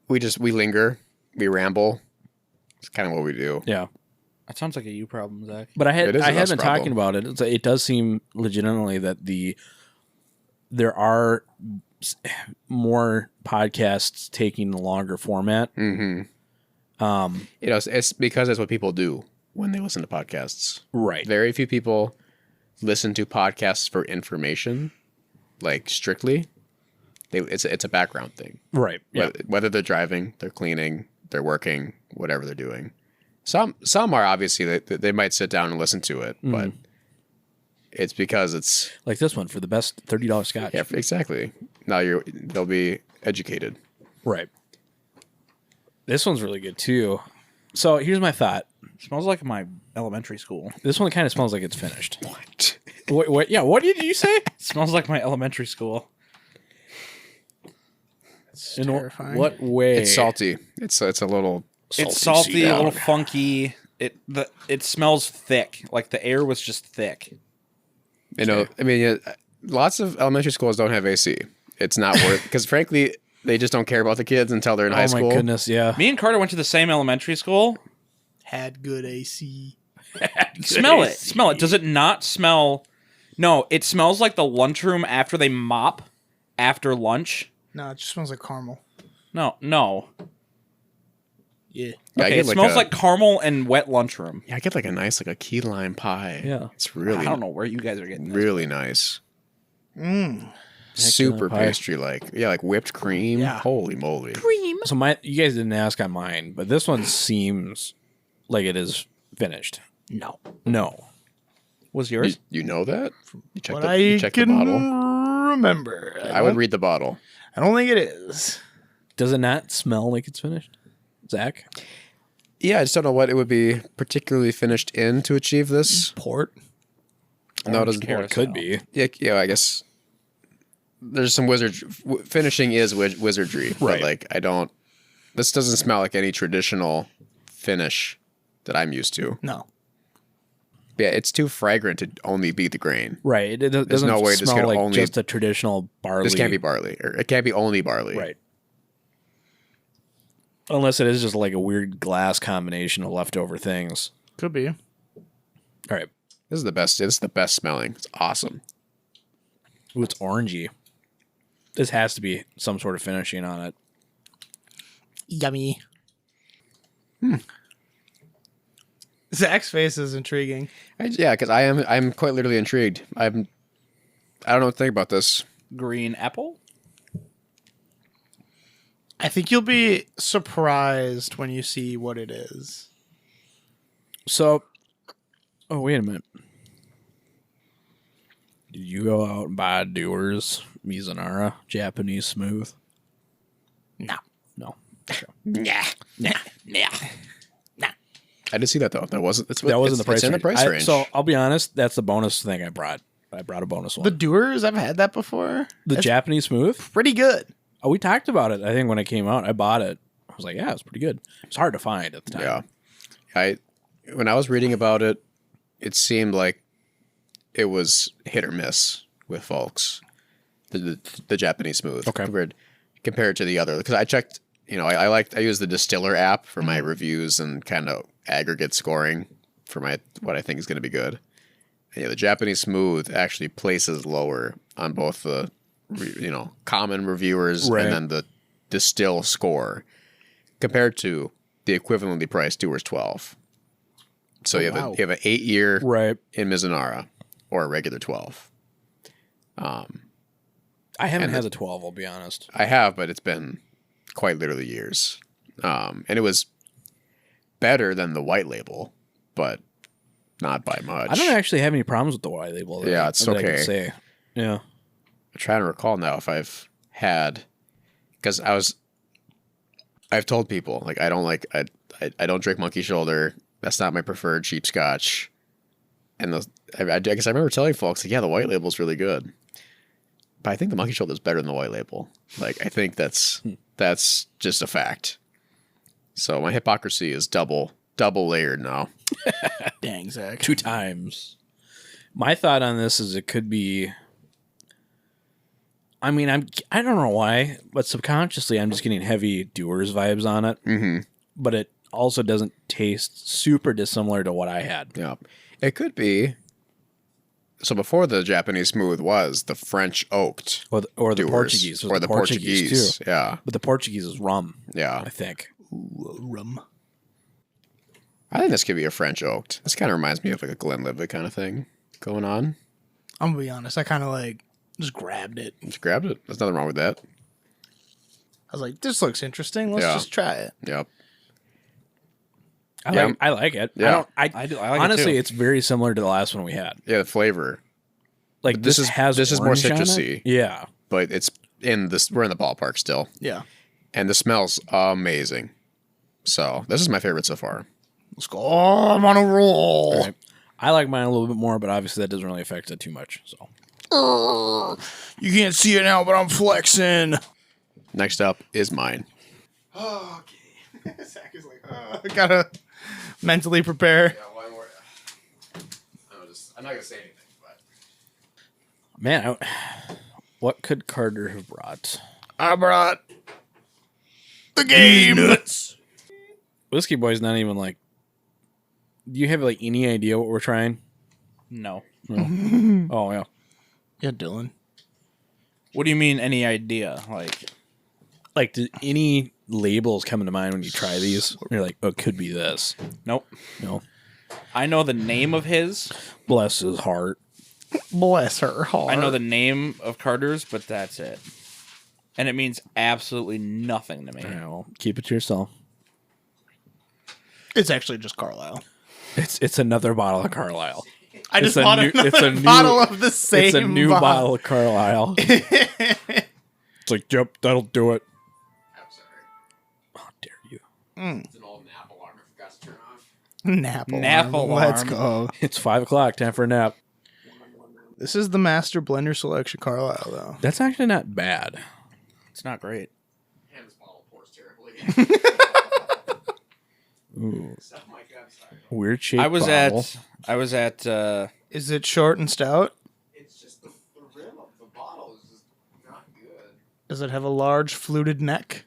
We linger, we ramble. It's kind of what we do. Yeah. That sounds like a you problem, Zach. But I It is a had us been problem. talking about it. It does seem legitimately that there are more podcasts taking the longer format. You know, it's because that's what people do when they listen to podcasts. Right. Very few people listen to podcasts for information, like strictly. It's a background thing. Right. Yeah. Whether they're driving, they're cleaning, they're working, whatever they're doing. Some are obviously they might sit down and listen to it, but it's because it's Like this one for the best $30 Scotch. yeah, exactly. Now they'll be educated. Right. This one's really good too. So here's my thought. Smells like my elementary school. This one kind of smells like it's finished. What? Yeah. What did you say? Smells like my elementary school. In terrifying. what way? It's salty. It's a little. It's salty, a down. little funky. It smells thick. Like the air was just thick. You know, I mean, lots of elementary schools don't have AC. It's not worth because frankly, they just don't care about the kids until they're in high Oh school. my goodness! Yeah. Me and Carter went to the same elementary school. Had good AC. Smell it. Smell it. Does it not smell? No, it smells like the lunchroom after they mop after lunch. No, it just smells like caramel. No. Yeah. Yeah, I Okay, get it like smells like caramel and wet lunchroom. Yeah, I get like a nice a key lime pie. Yeah. It's really I don't know where you guys are getting this. really nice. Mmm. Super pie. pastry like. Yeah, like whipped cream. Yeah. Holy moly. So you guys didn't ask on mine, but this one seems like it is finished. No. No. Was yours? You know that? You checked But you I checked the can bottle? remember. I would read the bottle. I don't think it is. Does it not smell like it's finished, Zach? Yeah, I just don't know what it would be particularly finished in to achieve this. Port. No, it doesn't. It could be. Yeah, I guess there's some finishing is wizardry, Right. But like I don't. This doesn't smell like any traditional finish that I'm used to. No. Yeah, it's too fragrant to only be the grain. Right. It doesn't no way this smell can like only- just a traditional barley. This can't be barley, or it can't be only barley. Right. Unless it is just like a weird glass combination of leftover things. Could be. All right. This is the best. This is the best smelling. It's awesome. Ooh, it's orangey. This has to be some sort of finishing on it. Yummy. Zach's face is intriguing. Yeah, because I'm quite literally intrigued. I don't know what to think about this. Green apple? I think you'll be surprised when you see what it is. So, oh, wait a minute. Did you go out and buy Dewar's Mizunara Japanese Smooth? No. No. Nah. Nah. Nah. I did see that though. That wasn't. That wasn't the price It's in the range. price range. So I'll be honest, that's the bonus thing I brought. I brought a bonus one. The Doers, I've had that before. The Japanese Smooth? Pretty good. Oh, we talked about it. I think when it came out, I bought it. I was like, yeah, it's pretty good. It was hard to find at the time. Yeah. When I was reading about it, it seemed like it was hit or miss with folks. The Japanese Smooth. Okay. Compared to the other. Because I checked, I use the Distiller app for my reviews and kind of aggregate scoring for what I think is going to be good. And the Japanese Smooth actually places lower on both the common reviewers and then the Distill score compared to the equivalently priced Dewar's 12. So you have an 8-year in Mizunara or a regular 12. I haven't had the 12, I'll be honest. I have, but it's been quite literally years. And it was better than the white label, but not by much. I don't actually have any problems with the white label. Yeah, it's okay. I can say. Yeah. I'm trying to recall now if I've had, because I've told people like I don't drink Monkey Shoulder. That's not my preferred cheap Scotch. And I guess I remember telling folks like, yeah, the white label is really good. But I think the Monkey Shoulder is better than the white label. Like I think that's just a fact. So my hypocrisy is double layered now. Dang, Zach. 2 times. My thought on this is it could be. I mean, I don't know why, but subconsciously I'm just getting heavy Dewar's vibes on it. Mm-hmm. But it also doesn't taste super dissimilar to what I had. Yeah, it could be. So before the Japanese Smooth was the French oaked, or the Dewar's, Portuguese, or the Portuguese too. Yeah, but the Portuguese is rum. Yeah, I think. Ooh, rum. I think this could be a French oaked. This kind of reminds me of like a Glenlivet kind of thing going on. I'm gonna be honest. I kind of just grabbed it. Just grabbed it. There's nothing wrong with that. I was like, this looks interesting. Let's just try it. Yep. I like it. Yeah. I like honestly, it too. it's very similar to the last one we had. Yeah, the flavor. Like this is more orange on it. citrusy. Yeah. But we're in the ballpark still. Yeah. And the smell's amazing. So this is my favorite so far. Let's go. Oh, I'm on a roll. Right. I like mine a little bit more, but obviously that doesn't really affect it too much. So you can't see it now, but I'm flexing. Next up is mine. Oh, okay. Zach is like, I gotta mentally prepare. Yeah, one more. I'm not gonna say anything, but man, what could Carter have brought? I brought the game. Whiskey Boy's not even like. Do you have like any idea what we're trying? No. Oh yeah. Yeah, Dylan. What do you mean? Any idea? Like, do any labels come to mind when you try these? You're like, oh, it could be this. Nope. No. I know the name of his. Bless his heart. Bless her heart. I know the name of Carter's, but that's it. And it means absolutely nothing to me. Yeah, well, keep it to yourself. It's actually just Carlisle. It's another bottle of Carlisle. I just bought another bottle of the same. It's a new bottle of Carlisle. It's like, yep, that'll do it. I'm sorry. How dare you? It's an old nap alarm I forgot to turn off. Nap alarm. Let's go. It's 5:00. Time for a nap. This is the Master Blender Selection Carlisle, though. That's actually not bad. It's not great. And this bottle pours terribly. Ooh. Oh my God, sorry. Weird shape. I was at. Is it short and stout? It's just the rim of the bottle is just not good. Does it have a large fluted neck?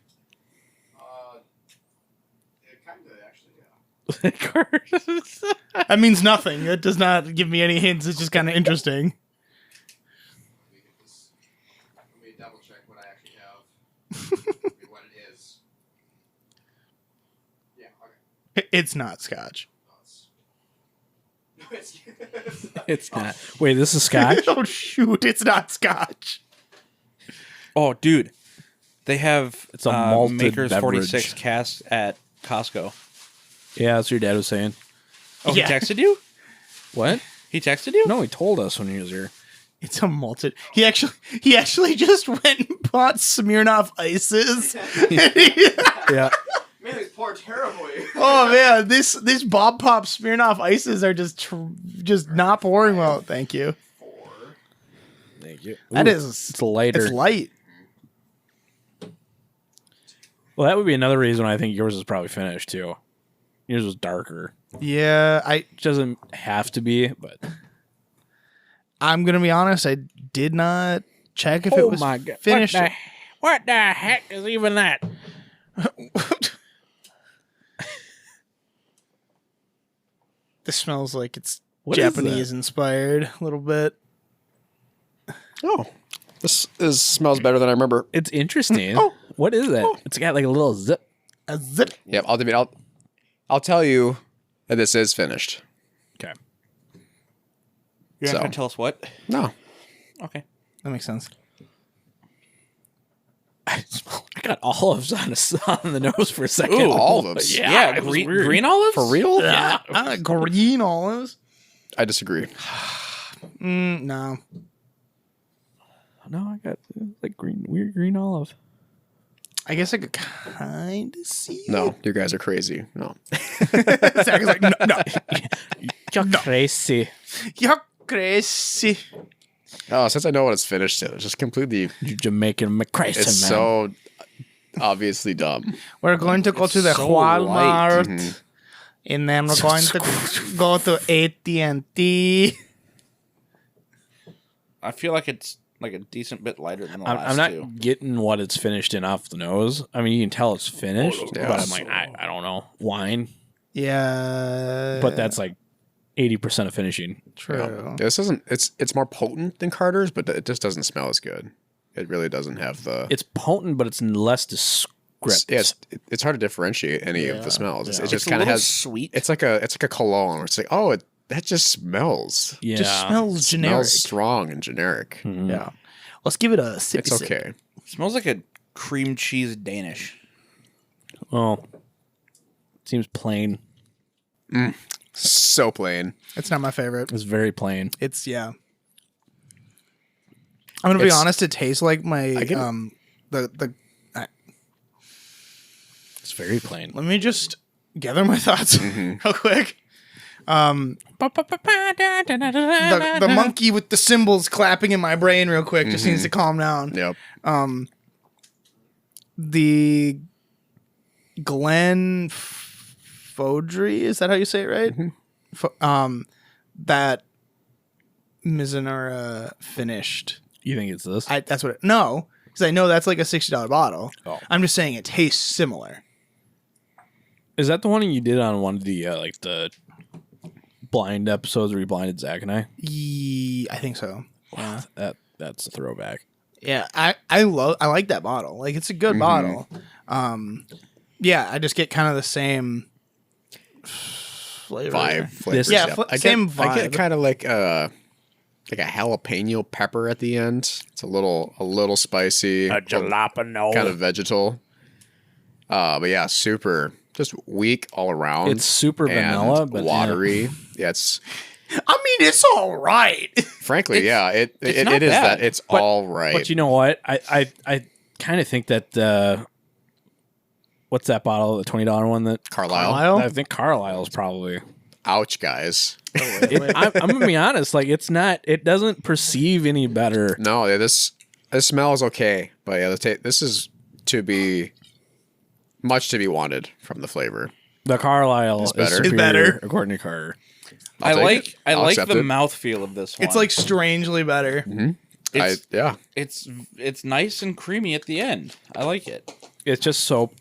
It kind of actually, yeah. That means nothing. It does not give me any hints. It's just kind of interesting. Let me double check what I actually have. What it is. Yeah, okay. It's not Scotch. It's not. Wait, this is Scotch? Oh, shoot. It's not Scotch. Oh, dude, they have It's a malted Maker's beverage. 46 cask at Costco. Yeah, that's what your dad was saying. Oh, Yeah. he texted you? What? He texted you? No, he told us when he was here. It's a malted. He actually just went and bought Smirnoff Ices. Yeah. Man, these pour terribly. Oh man, this Bob Pop Smirnoff Ices are just not pouring well. Thank you. Thank you. That Ooh, is it's lighter. It's light. Well, that would be another reason I think yours is probably finished too. Yours was darker. Yeah, It doesn't have to be, but I'm gonna be honest. I did not check if it was finished. What the heck is even that? This smells like it's What is Japanese inspired a little bit. Oh, this smells better than I remember. It's interesting. Oh. What is that? It's got like a little zip. A zip. Yep, I'll tell you that this is finished. Okay. You're So. not gonna tell us what? No, Okay. That makes sense. I got olives on the nose for a second. Ooh, olives? Yeah, it was green, weird. green olives for real? Yeah. Green olives. I disagree. No. No, I got like weird green olive. I guess I could kind of see. No, you guys are crazy. No, Zach is like, no, no. You're crazy. You're crazy. oh, since I know what it's finished, it's just completely. You Jamaican crazy, It's man. so obviously dumb. We're going to go to the so Walmart, light. and then we're going to go to AT&T. I feel like it's like a decent bit lighter than the last I'm not two. getting what it's finished in off the nose. I mean, you can tell it's finished, Yeah. but I'm like, I don't know. Wine. Yeah. But that's like 80% of finishing. true. Yeah. This isn't. It's more potent than Carter's, but it just doesn't smell as good. It really doesn't have the. It's potent, but it's less descriptive. It's hard to differentiate any of the smells. Yeah. It just It's a kind of little has. sweet. It's like a cologne. Where it's like, oh, that just smells. Yeah. Just smells generic. Smells strong and generic. Mhm. Yeah. Let's give it a sip. It's okay. Smells like a cream cheese Danish. Well, seems plain. So plain. It's not my favorite. It's very plain. It's I'm gonna be It's- honest. It tastes like my I get the. It's very plain. Let me just gather my thoughts real quick. The monkey with the cymbals clapping in my brain real quick just needs to calm down. Yep. The Glen Fodry, is that how you say it right? That Mizunara finished. You think it's this? That's what. No, because I know that's like a $60 bottle. Oh. I'm just saying it tastes similar. Is that the one you did on one of the like the blind episodes where you blinded Zach and I? I think so. Yeah. That's a throwback. Yeah, I like that bottle. Like it's a good bottle. Yeah, I just get kind of the same flavor. Flavor. This- Yeah, same I get vibe. kind of like a jalapeno pepper at the end. It's a little spicy. jalapeno. Kind of vegetal. But yeah, super just weak all around. It's super and vanilla, but watery. Yeah, it's I mean, it's all right. frankly, yeah, it not is bad. that. It's all right. But you know what? I kind of think that what's that bottle? The $20 one that Carlisle. I think Carlisle's probably. Ouch, guys. I'm gonna be honest. Like it's not. It doesn't perceive any better. No, yeah, this smells okay, but yeah, this is much to be wanted from the flavor. The Carlisle It's is better. superior, It's better. according to Carter. I'll take it. I I'll like accept the it. mouthfeel of this one. It's like strangely better. it's, Yeah. it's nice and creamy at the end. I like it. It's just so.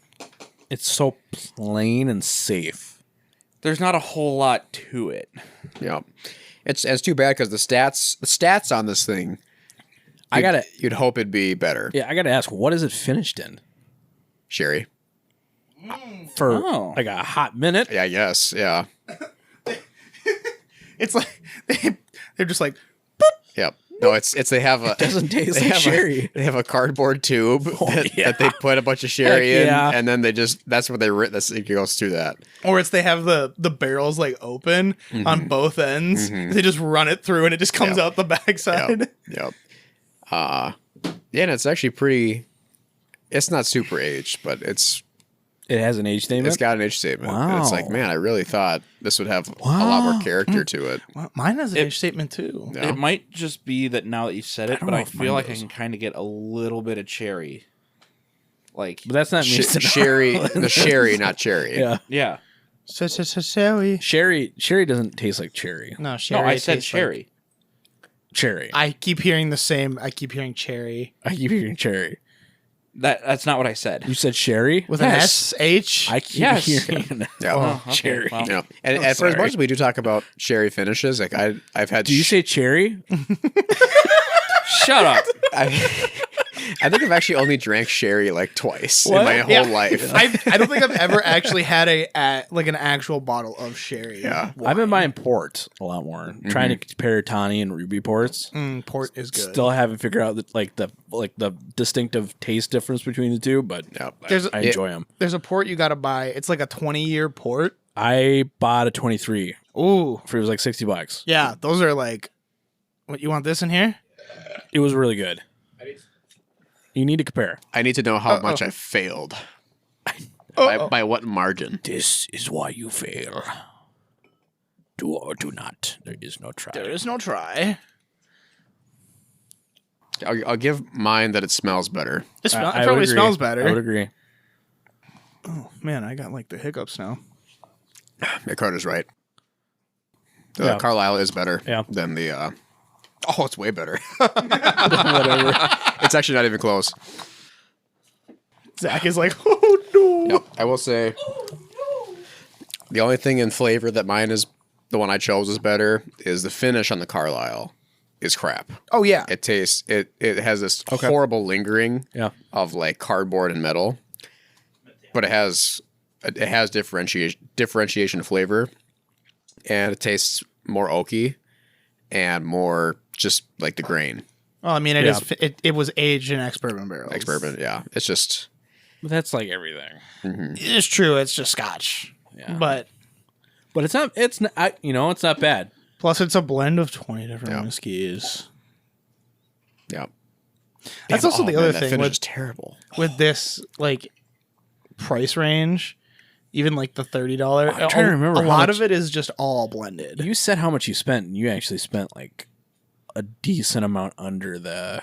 It's so plain and safe. There's not a whole lot to it. Yeah. It's too bad because the stats on this thing. You'd hope it'd be better. Yeah, I gotta ask, what is it finished in? Sherry. For Oh. like a hot minute. Yeah, I guess. Yeah. It's like they're just like Yep. No, it's they have a Doesn't taste they like have sherry. They have a cardboard tube yeah. that they put a bunch of sherry Heck in, yeah. and then that's what they it goes through that. or it's they have the barrels like open on both ends. They just run it through and it just comes Yep. out the backside. Yep. Yeah, and it's actually pretty. It's not super aged, but it's It has an age statement. It's got an age statement. And it's like, Wow. man, I really thought this would have a lot more character to it. Well, mine has an age statement too. Yeah. It might just be that now that you said it, don't but know I if feel mine like I does. can kind of get a little bit of cherry. Like, But that's not me. Sherry, the sherry, not cherry. Yeah. yeah. Cherry. Sherry doesn't taste like cherry. No, cherry. No, I said tastes like- cherry. Cherry. I keep hearing the same. I keep hearing cherry I keep hearing cherry. That's not what I said. You said sherry with Yes. an SH. I keep Yes. hearing Yeah. Oh, okay, cherry. well. Yeah. And for as sorry. much as we do talk about sherry finishes, like I've had. Do you say cherry? Shut up. I think I've actually only drank sherry like twice in my whole Yeah. life. I don't think I've ever actually had like an actual bottle of sherry. Yeah. I've been buying port a lot more. Trying to compare Tawny and Ruby ports. Port is good. Still haven't figured out the distinctive taste difference between the two, but Yeah. I enjoy them. There's a port you got to buy. It's like a 20-year port. I bought a 23 Ooh, for it was like $60. yeah. Those are like. What you want this in here? It was really good. You need to compare. I need to know how much I failed. By what margin? This is why you fail. Do or do not. There is no try. There is no try. I'll give mine that it smells better. It, I it would probably agree. smells I would better. agree. Oh man, I got like the hiccups now. Yeah, Carter's right. The Yeah. Carlisle is better Yeah. than the. Oh, it's way better. Whatever. It's actually not even close. Zach is like, oh no. Yep. I will say the only thing in flavor that mine is the one I chose is better is the finish on the Carlisle is crap. Oh yeah. It tastes it has this horrible lingering Yeah. of like cardboard and metal, but it has differentiation flavor, and it tastes more oaky and more just like the grain. Well, I mean, Yeah. it was aged in ex-bourbon barrels. Ex-bourbon, yeah. It's just But that's like everything. It's true. It's just Scotch. Yeah. But But it's not. It's not. It's not bad. plus, it's a blend of 20 different Yeah. whiskeys. yeah. That's also the other that thing finish with is terrible. with this like price range. Even like the $30. I'm trying to remember A how lot much- of it is just all blended. You said how much you spent, and you actually spent like a decent amount under the.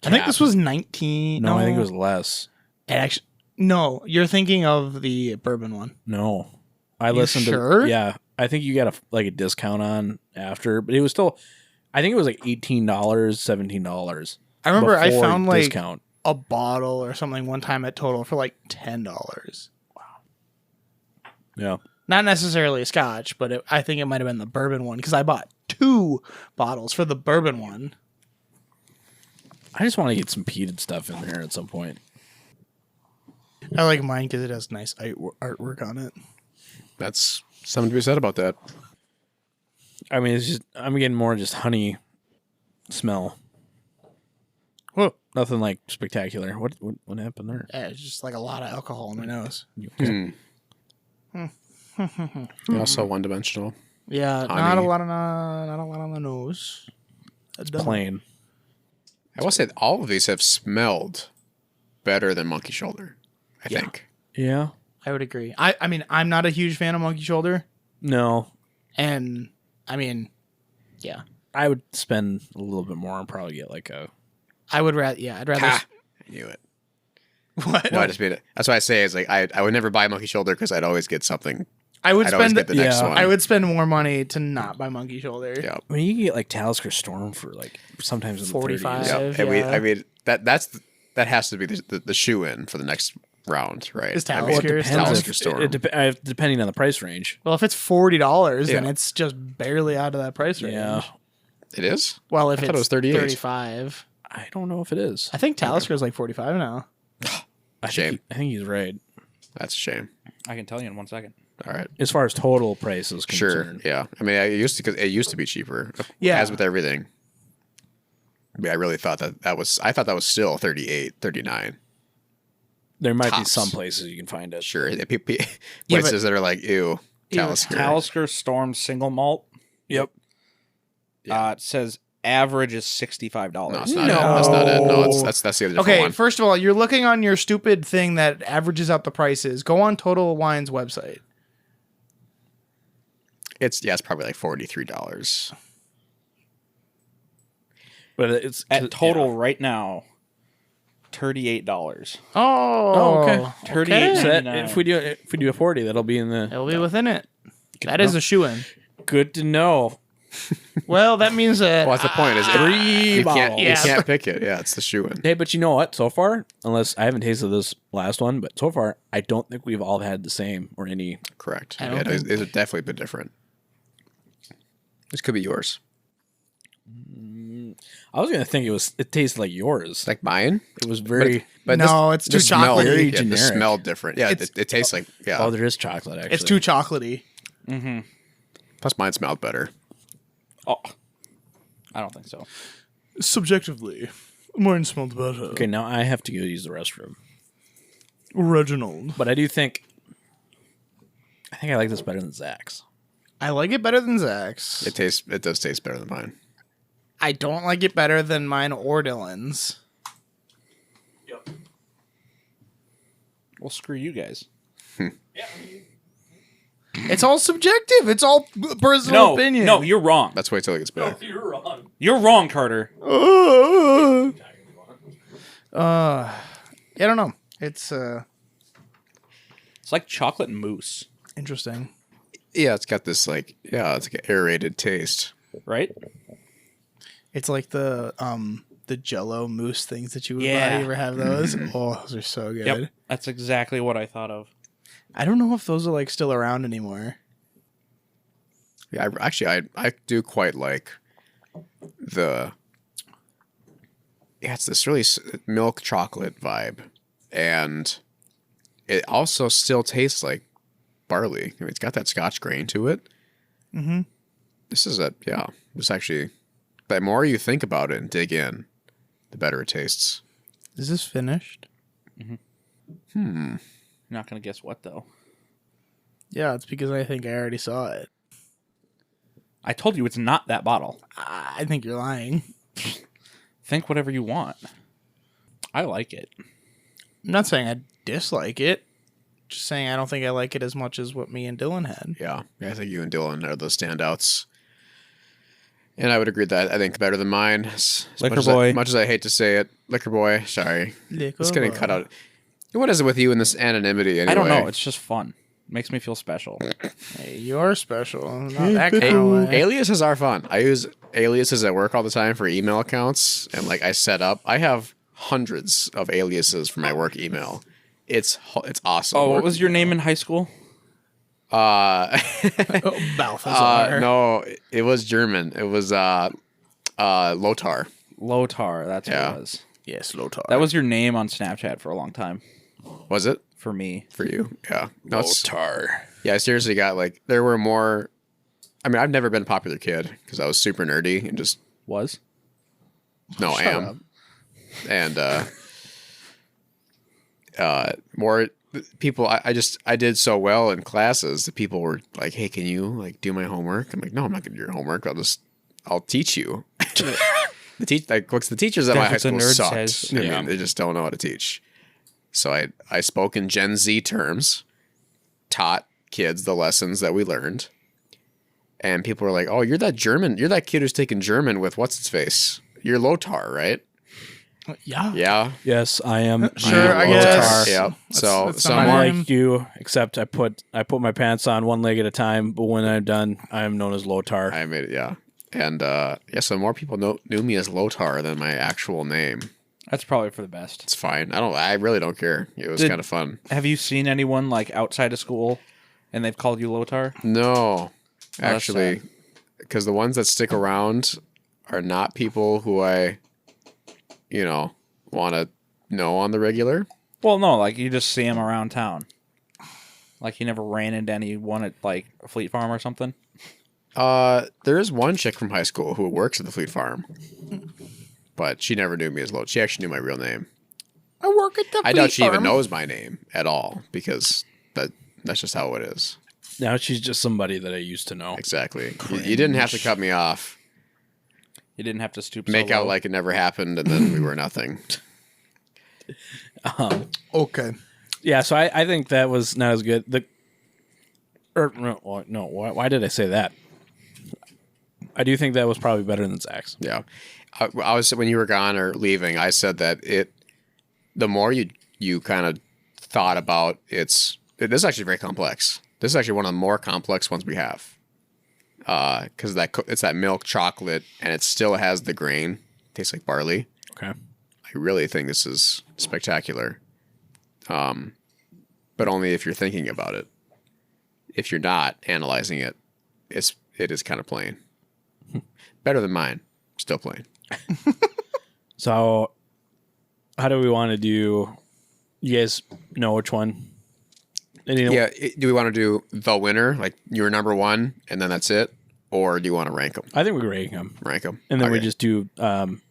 I think cap. this was 19. No, I think it was less. Actually, no, you're thinking of the bourbon one. No, I You listened sure? to. Yeah, I think you got a discount on after, but it was still. I think it was like $18, $17. I remember I before found like discount. a bottle or something one time at Total for like $10. Yeah, Not necessarily a Scotch, but I think it might have been the bourbon one because I bought 2 bottles for the bourbon one. I just want to get some peated stuff in there at some point. I like mine because it has nice artwork on it. That's something to be said about that. I mean, it's just I'm getting more just honey smell. Whoa. Nothing like spectacular. What happened there? Yeah, it's just like a lot of alcohol in my nose. Also one-dimensional. Yeah, Honey. not a lot on the nose. That's dumb. Plain. I will say that all of these have smelled better than Monkey Shoulder, I think. Yeah. I would agree. I mean, I'm not a huge fan of Monkey Shoulder, No, and I mean, yeah, I would spend a little bit more and probably get like a. I would rather. Yeah, I'd rather. Ha! I knew it. What? No, I just made it. That's why I say is like I would never buy Monkey Shoulder because I'd always get something. I would I'd always spend. get the next Yeah. one. I would spend more money to not buy Monkey Shoulder. Yeah. I mean, you can get like Talisker Storm for like sometimes in the 45. 30s. Yeah. Yeah. And I mean that has to be the shoe in for the next round, right? Is I mean, Talisker Depends Talisker if- Storm. depending on the price range. Well, if it's $40, then Yeah. it's just barely out of that price range. Yeah, It is? Well, if I it's thought it was 38. 35, I don't know if it is. I think Talisker is like 45 now. Shame. I think he's right. That's a shame. I can tell you in 1 second. All right. As far as total price is Sure. concerned. Yeah. I mean, it used to be cheaper. Yeah. As with everything. I mean, I really thought that was still 38, 39. There might be Tops. some places you can find it. Sure. Yeah, Places that are like, ew, Ew, Talisker. Talisker Storm Single Malt. Yep. Yeah. It says average is $65. No, it's not. That's not it. No, that's the other different Okay, one. first of all, you're looking on your stupid thing that averages out the prices. Go on Total Wine's website. It's probably like $43. But it's At total right now, $38. Oh, okay. 38. So that, $39. if we do a 40, that'll be in the. It'll be within it. That is a shoe-in. Good to know. Well, that means Well, that's the point. Is Three you bottles. can't pick it. Yeah, it's the shoe in. Hey, but you know what? So far, unless I haven't tasted this last one, but so far, I don't think we've all had the same or any. Correct. I don't Yeah, think- it's definitely been different. This could be yours. I was gonna think it tasted like yours. Like mine. It was very. But No, it's too smell, chocolatey. Very the generic. smell different. Yeah, It's- it tastes like Oh, there is chocolate actually. it's too chocolatey. Plus, mine smelled better. Oh, I don't think so. Subjectively, mine smelled better. Okay, now I have to go use the restroom. Reginald. But I think I like this better than Zach's. I like it better than Zach's. It does taste better than mine. I don't like it better than mine or Dylan's. Well, screw you guys. It's all subjective. It's all personal No, opinion. no, you're wrong. Let's wait till it gets better. You're wrong, Carter. I don't know. It's It's like chocolate mousse, interesting. Yeah, it's got this it's like an aerated taste. right? It's like the Jello mousse things that you would Yeah. buy. You ever have those? Oh, those are so good. Yep, that's exactly what I thought of. I don't know if those are like still around anymore. Yeah, I do quite like it's this really milk chocolate vibe, and it also still tastes like barley. I mean, it's got that Scotch grain to it. Mm-hmm. It's actually, the more you think about it and dig in, the better it tastes. Is this finished? Not gonna guess what though. Yeah, it's because I think I already saw it. I told you it's not that bottle. I think you're lying. Think whatever you want. I like it. I'm not saying I dislike it. Just saying I don't think I like it as much as what me and Dylan had. Yeah, I think you and Dylan are the standouts. And I would agree that I think better than mine. As Liquor much Boy. As much as I hate to say it, Liquor Boy. Sorry, it's getting cut out. What is it with you in this anonymity? Anyway, I don't know. It's just fun. Makes me feel special. Hey, you're special. Not that kind of way. Aliases are fun. I use aliases at work all the time for email accounts, and I have hundreds of aliases for my work email. It's awesome. Oh, what was your name in high school? Balthazar. No, it was German. It was Lothar. Lothar. That's what Yeah. it was. Yes, Lothar. That was your name on Snapchat for a long time. Was it For me. for you? Yeah. No, Lothar. yeah. I seriously got there were more. I mean, I've never been a popular kid because I was super nerdy and just Was? no Shut am. up. And more people. I did so well in classes that people were like, "Hey, can you do my homework?" I'm like, "No, I'm not gonna do your homework. I'll teach you." The teachers at my high That's what school the nerd sucked. says. I Yeah. mean, they just don't know how to teach. So I spoke in Gen Z terms, taught kids the lessons that we learned, and people were like, "Oh, you're that kid who's taking German with what's its face? You're Lothar, right?" Yeah. Yeah, Yes, I am. Sure, I Lothar. guess. yeah. So that's some not more. my I'm like you, except I put my pants on one leg at a time. But when I'm done, I am known as Lothar. I made it, yeah. And so more people knew me as Lothar than my actual name. That's probably for the best. It's fine. I really don't care. It was kind of fun. Have you seen anyone outside of school and they've called you Lothar? No, that's actually, because the ones that stick around are not people who I, want to know on the regular. Well, no, you just see him around town. You never ran into anyone at a Fleet Farm or something? There is one chick from high school who works at the Fleet Farm, but she never knew me as Lothar. She actually knew my real name. I work at the I doubt Fleet she even Farm. knows my name at all because that's just how it is. Now she's just somebody that I used to know. Exactly. You didn't have to cut me off. You didn't have to stoop. Make so out low. like it never happened, and then we were nothing. Okay. Yeah, so I think that was not as good. Why did I say that? I do think that was probably better than Zach's. Yeah, I was when you were gone or leaving. I said that the more you kind of thought about this is actually very complex. This is actually one of the more complex ones we have. Because it's that milk chocolate, and it still has the grain. Tastes like barley. Okay. I really think this is spectacular. But only if you're thinking about it. If you're not analyzing it, it is kind of plain. Better than mine. Still plain. So, how do we want to do? You guys know which one? Yeah. Do we want to do the winner, like you're number one, and then that's it, or do you want to rank them? I think we rank them, and then we just do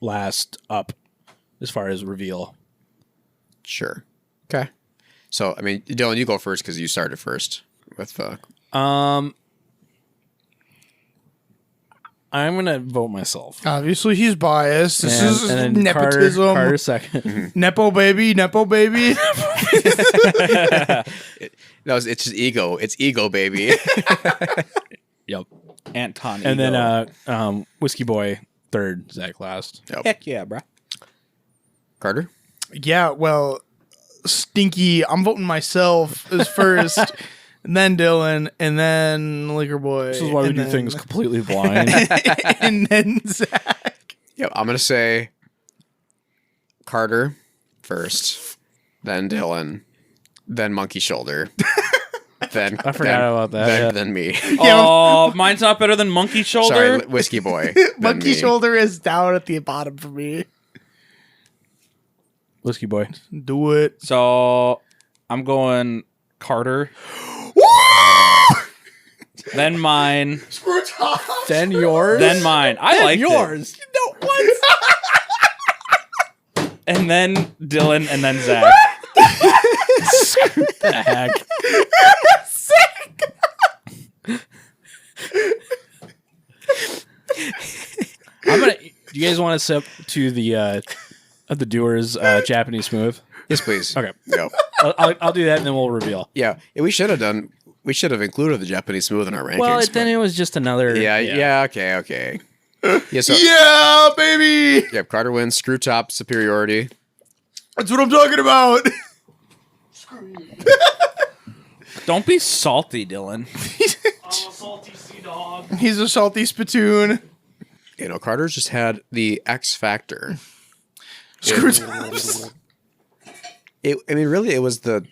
last up as far as reveal. Sure. Okay. So, I mean, Dylan, you go first because you started first with. I'm gonna vote myself. Obviously, he's biased. This is and then nepotism. Carter second. Nepo baby. No, it's just ego. It's ego, baby. Yep. Anton. And Ego. then Whiskey Boy third, Zach last. Yep. Heck yeah, bro. Carter. Yeah, well, Stinky. I'm voting myself as first, and then Dylan, and then Liquor Boy. This is why we and do then- things completely blind. and then Zach. Yeah, I'm gonna say Carter first, then Dylan, then Monkey Shoulder, then I forgot about that. Then me. Oh, mine's not better than Monkey Shoulder. Sorry, Whiskey Boy. then Monkey me. Shoulder is down at the bottom for me. Whiskey Boy. Do it. So I'm going Carter. Then mine. Then yours. Then mine. I like yours. No, what? And then Dylan, and then Zach. The heck. I'm gonna. Do you guys want to sip to the Doers Japanese Smooth? Yes, please. Okay. Go. I'll do that and then we'll reveal. Yeah, we should have done. We should have included the Japanese Smooth in our rankings. Well, but- then it was just another. Yeah. Okay. Yeah. So Yeah, baby. yeah, Carter wins. Screw top superiority. That's what I'm talking about. Don't be salty, Dylan. I'm a salty sea dog. He's a salty spittoon. You know, Carter's just had the X factor. Screw I mean, really, it was the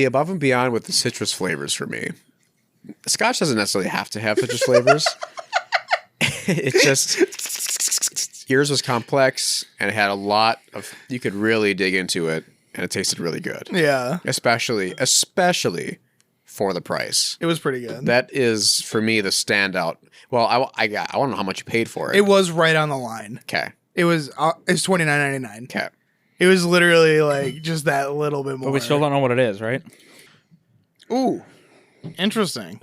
above and beyond with the citrus flavors for me. Scotch doesn't necessarily have to have citrus flavors. It just yours was complex and it had a lot of. You could really dig into it, and it tasted really good. Yeah, Especially for the price. it was pretty good. That is for me the standout. Well, I want to know how much you paid for it. It was right on the line. Okay. It's $29.99. Okay. It was literally like just that little bit more. But we still don't know what it is, right? Ooh, interesting.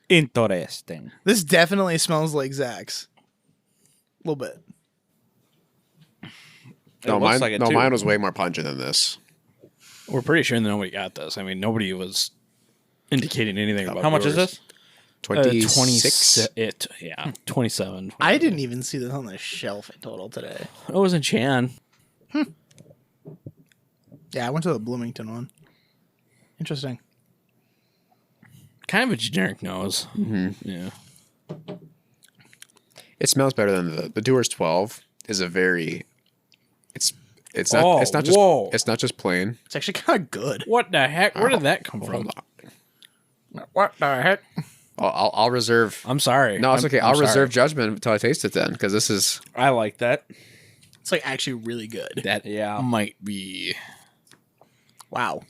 Interesting. This definitely smells like Zach's. A little bit. No, looks like it too. mine was way more pungent than this. We're pretty sure that nobody got this. I mean, nobody was indicating anything about How much is yours. this? 26. 27. I didn't even see this on the shelf in total today. It was in Chan. Yeah, I went to the Bloomington one. Interesting. Kind of a generic nose. Mm-hmm. Yeah. It smells better than the Doers 12 is a very it's not Oh, it's not just whoa. it's not just plain. It's actually kind of good. What the heck? Where did that come from? Hold on. What the heck? I'll reserve. I'm sorry. No, it's okay. I'll sorry. reserve judgment until I taste it then, because this is I like that. It's like actually really good. That Yeah. might be. Wow.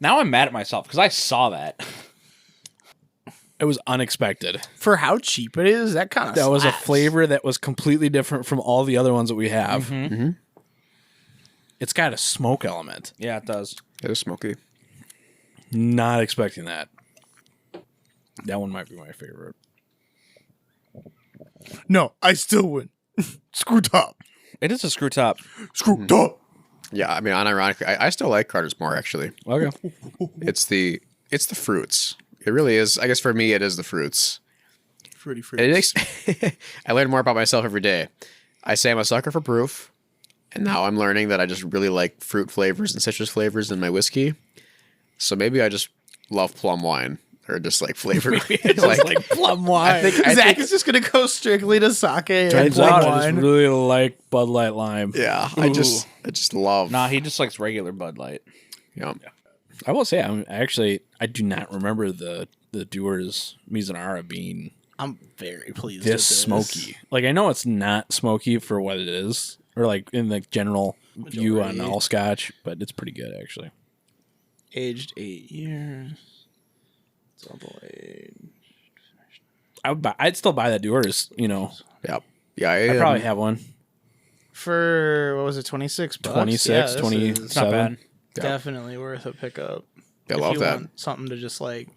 Now I'm mad at myself because I saw that. It was unexpected. For how cheap it is, that kind of That was a flavor that was completely different from all the other ones that we have. Mhm. It's got a smoke element. Yeah, it does. it is smoky. Not expecting that. That one might be my favorite. No, I still win. Screw top. It is a screw top. Screw top. Yeah, I mean, unironically, I still like Carter's more actually. Okay. It's the fruits. It really is. I guess for me, it is the fruits. Fruity And it makes I learn more about myself every day. I say I'm a sucker for proof, and now I'm learning that I just really like fruit flavors and citrus flavors in my whiskey. So maybe I just love plum wine or just like flavor. like plum wine. I Zach think is just gonna go strictly to sake and Turns plum out I just wine. really like Bud Light Lime. yeah, I just love. Nah, he just likes regular Bud Light. Yeah. I will say, I do not remember the Dewar's Mizunara being I'm very pleased. this with this. smoky. Like, I know it's not smoky for what it is, or like in the general view on all Scotch, but it's pretty good actually. Aged 8 years. Double age. I'd still buy that Dewar's. Yep. Yeah. I probably have one. For what was it, $26? 26, Yeah, this 27. is Not bad. definitely worth a pickup. I If love you that. want something to just like,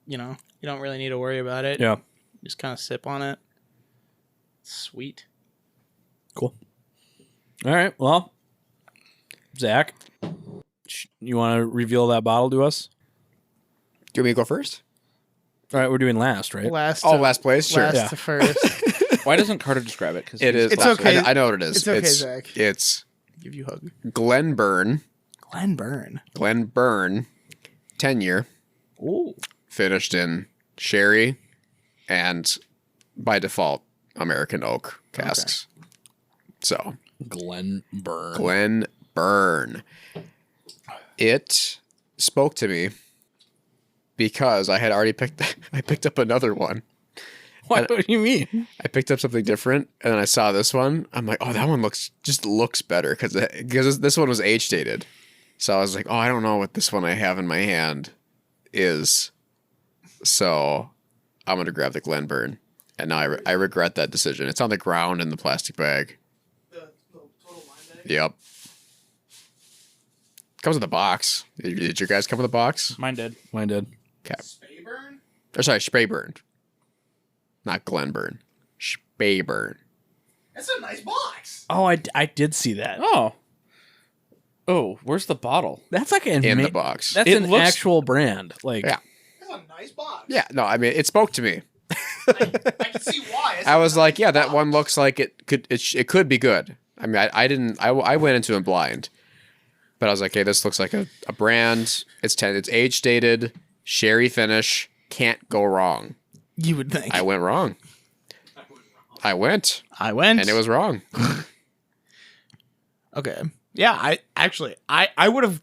you don't really need to worry about it. Yeah. Just kind of sip on it. Sweet. Cool. All right. Well, Zach, you want to reveal that bottle to us? Do you want me to go first? All right, we're doing last, right? Last Last place? Sure. last Yeah. to first. Why doesn't Carter describe it? Because It is. It's last- okay. I know what it is. It's okay, Zach. It's Give you a hug. Glenburn. Glenburn. 10-year. Ooh. Finished in sherry and by default American oak casks. So Glenburn. Glenburn. It spoke to me because I had already picked up another one. What do you mean? I picked up something different and then I saw this one. I'm like, oh, that one looks better because this one was age dated. So I was like, oh, I don't know what this one I have in my hand is. So I'm going to grab the Glenburn. And now I regret that decision. It's on the ground in the plastic bag. The total wine bag? Yep. Comes with a box. Did your guys come with a box? Mine did. Mine did. Okay. Spayburn? Or sorry, Sprayburn. Not Glenburn. Sprayburn. That's a nice box. Oh, I did see that. Oh, where's the bottle? That's like an In the box. That's It an looks- actual brand. Like, Yeah. That's a nice box. Yeah, no, I mean, it spoke to me. I can see why. I was like, yeah, that one looks like it could be good. I mean, I went into it blind, but I was like, hey, this looks like a brand. It's age dated, sherry finish, can't go wrong. You would think. I went wrong. I went, went. and it was wrong. Okay. Yeah, I would have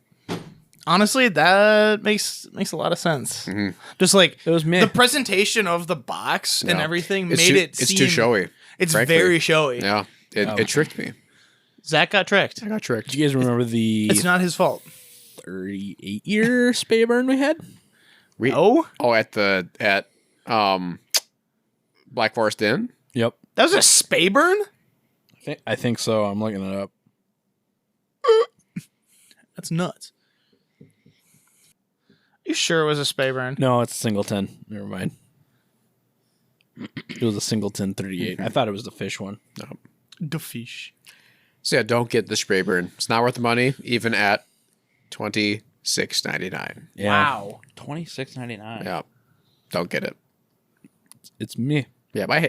honestly, that makes a lot of sense. Mhm. Just like it was me. the presentation of the box and No. everything It's made too, it it's seem too showy. It's frankly. very showy. Yeah, it tricked me. Zach got tricked. I got tricked. Do you guys remember the It's not his fault. 38-year Spayburn we had? At Black Forest Inn. Yep. That was a Spayburn? I think so. I'm looking it up. That's nuts. You sure it was a Spayburn? No, it's a Singleton. Never mind. It was a Singleton 38. I thought it was the fish one. No. The fish. So yeah, don't get the Sprayburn. It's not worth the money, even at $26.99. Yeah. Wow. $26.99. Yeah, don't get it. It's me. Yeah,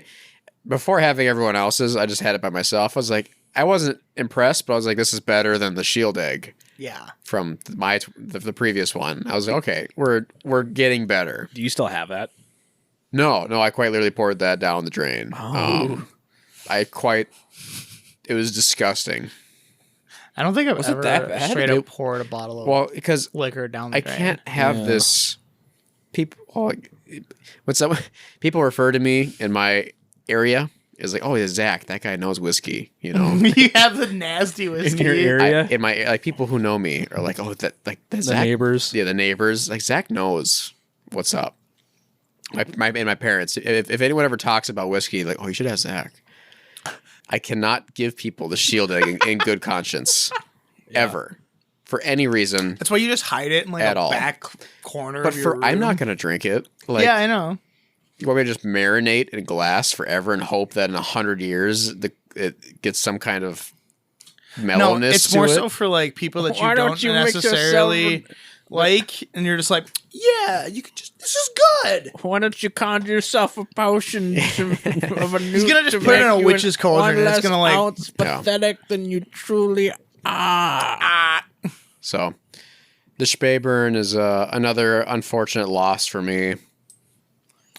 before having everyone else's, I just had it by myself. I was like, I wasn't impressed, but I was like, this is better than the Shield Egg Yeah. from the previous one. I was like, okay, we're getting better. Do you still have that? No, I quite literally poured that down the drain. Oh. It was disgusting. I don't think I've Was it ever that bad? straight up poured a bottle of Well, because liquor down the I drain. can't have Yeah. this. People refer to me in my area is like, oh, yeah, Zach, that guy knows whiskey, you know. You have the nasty whiskey. your area? In my like people who know me are like, oh, that Zach, neighbors. Yeah, the neighbors. Like Zach knows what's up. My parents. If anyone ever talks about whiskey, like, oh, you should ask Zach. I cannot give people the Shield Egg in good conscience ever for any reason. That's why you just hide it in like At a all. back corner But of your room. I'm not gonna drink it. Like, yeah, I know. You want me to just marinate in glass forever and hope that in 100 years it gets some kind of mellowness No, it's to more it? so for like people that Why you don't don't you mix necessarily yourself like, and you're just like, yeah, you could just. This is good. Why don't you conjure yourself a potion of a He's gonna just put it in a witch's cauldron, and it's gonna like ounce pathetic than you truly are. So, the Spähburn is another unfortunate loss for me.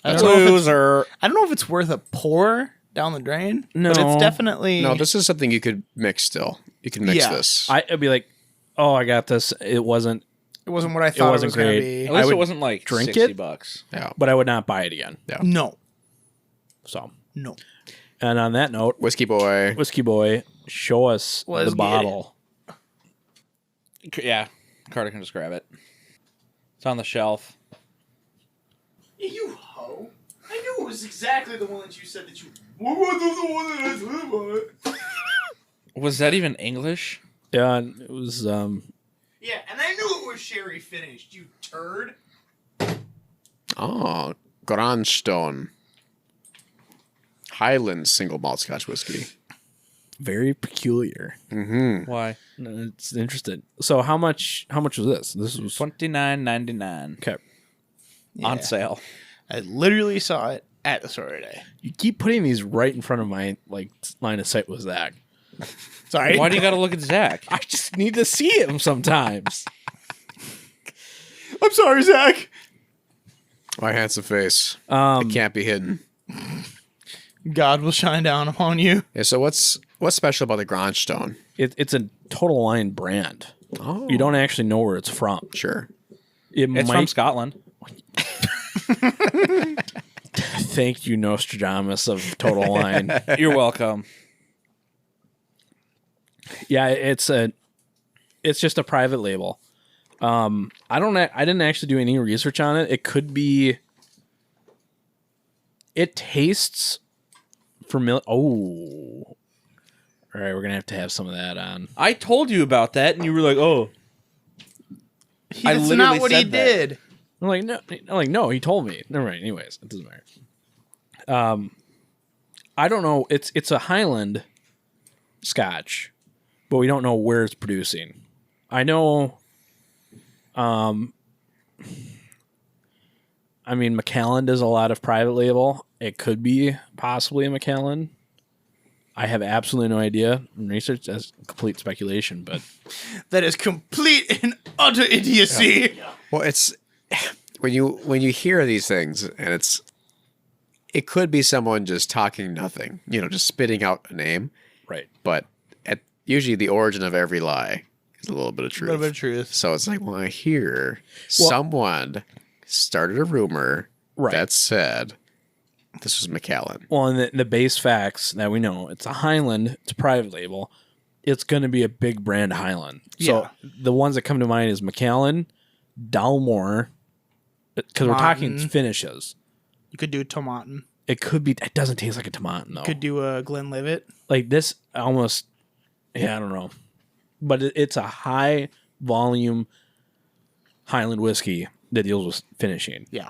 I don't know if it's, Loser. I don't know if it's worth a pour down the drain. No. but it's definitely No, this is something you could mix still. You can mix Yeah. this. I'd be like, oh, I got this. It wasn't, It wasn't what I thought it wasn't was going to great. At be. least would it wasn't like drink 60 it. bucks. yeah. but I would not buy it again. No, So, no. and on that note, Whiskey Boy. Whiskey Boy, show us Let's the get bottle. Yeah, Carter can just grab it. It's on the shelf. You hoe! I knew it was exactly the one that you said that you. What was the one that I said about it? Was that even English? Yeah, and it was. Yeah, and I knew it was sherry finished. You turd. Oh, Grandstone. Highland single malt Scotch whiskey. very peculiar. Mm-hmm. Why? It's interesting. So how much was this? This was $29.99 okay. on Yeah. sale. I literally saw it at the store today. You keep putting these right in front of my line of sight with Zach. Sorry. Why do you got to look at Zach? I just need to see him sometimes. I'm sorry, Zach. My handsome face. It can't be hidden. God will shine down upon you. Yeah, so what's special about the Grandstone? It's a Total Wine brand. Oh, You don't actually know where it's from. sure. It It's might. from Scotland. Thank you, Nostradamus of Total Wine. You're welcome. Yeah, it's just a private label. I didn't actually do any research on it. It could be. It tastes familiar. Oh, all right. We're gonna have some of that on. I told you about that, and you were like, "Oh, I That's literally not what he said that. did. I'm like, no. He told me. Never mind. Anyways, it doesn't matter. I don't know. It's a Highland Scotch, but we don't know where it's producing. I know. I mean, Macallan does a lot of private label. It could be possibly a Macallan. I have absolutely no idea. Research that's complete speculation, but That is complete and utter idiocy. Yeah. Well, it's when you hear these things, and it could be someone just talking nothing, just spitting out a name. right. But usually the origin of every lie is a little bit of A truth. little bit of truth. So it's like, I hear someone started a rumor Right. that said this was Macallan. Well, and the base facts that we know, it's a Highland, it's a private label. It's going to be a big brand Highland. So the ones that come to mind is Macallan, Dalmore, because we're talking Tomatin. finishes. You could do tomatin. It could be. It doesn't taste like a tomato though. Could do a Glenlivet. Like this, almost. Yeah, I don't know, but it's a high volume Highland whiskey that deals with finishing. Yeah.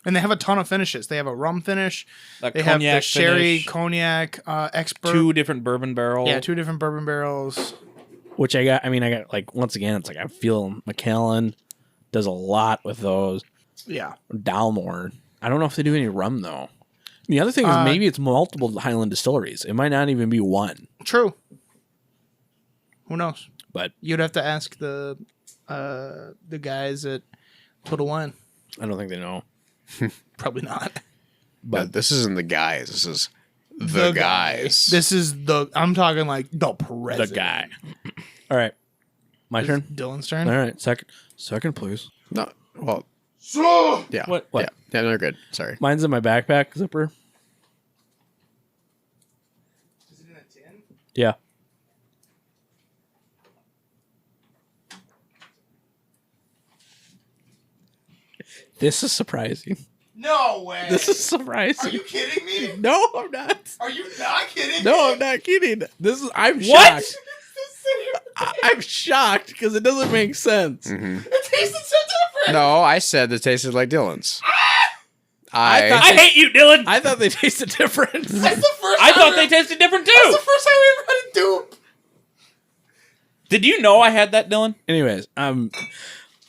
And they have a ton of finishes. They have a rum finish. A They have the cognac sherry, finish, cognac, expert. 2 different bourbon barrels. Yeah, 2 different bourbon barrels. Which I got. I mean, I got like once again, it's like I feel Macallan does a lot with those. Yeah. Dalmore. I don't know if they do any rum though. The other thing is maybe it's multiple Highland distilleries. It might not even be one. True. Who knows? But You'd have to ask the guys at Total Wine. I don't think they know. Probably not. But this isn't the guys. This is the guys. This is I'm talking like the The president. guy. All right, my turn. Dylan's turn. All right, second, please. No, well, yeah. What? Yeah, no, they're good. Sorry. Mine's in my backpack zipper. Is it in a tin? Yeah. This is surprising. No way. This is surprising. Are you kidding me? No, I'm not. Are you not kidding No, me? I'm not kidding. I'm What? shocked. I'm shocked because it doesn't make sense. It tasted so different. No, I said it tasted like Dylan's. I hate you, Dylan. I thought they tasted different. That's the first. I thought they tasted different too. That's the first time we ever had a dupe. Did you know I had that, Dylan? Anyways,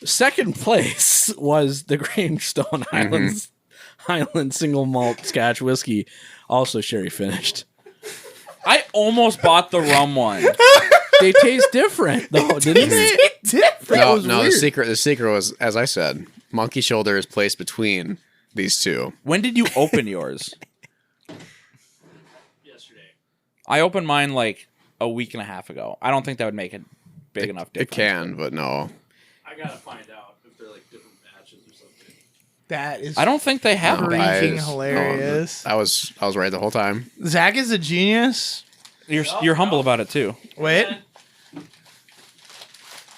second place was the Grangestone Highland single malt Scotch whiskey, also sherry finished. I almost bought the rum one. They taste different though, didn't they? Different. No. The secret was, as I said, monkey shoulder is placed between these two. When did you open yours? Yesterday. I opened mine like a week and a half ago. I don't think that would make a big enough difference. It can, but no. I gotta find out if they're like different batches or something. That is I don't think they have No, that. freaking hilarious. I was right the whole time. Zach is a genius. You're humble about it too. Wait.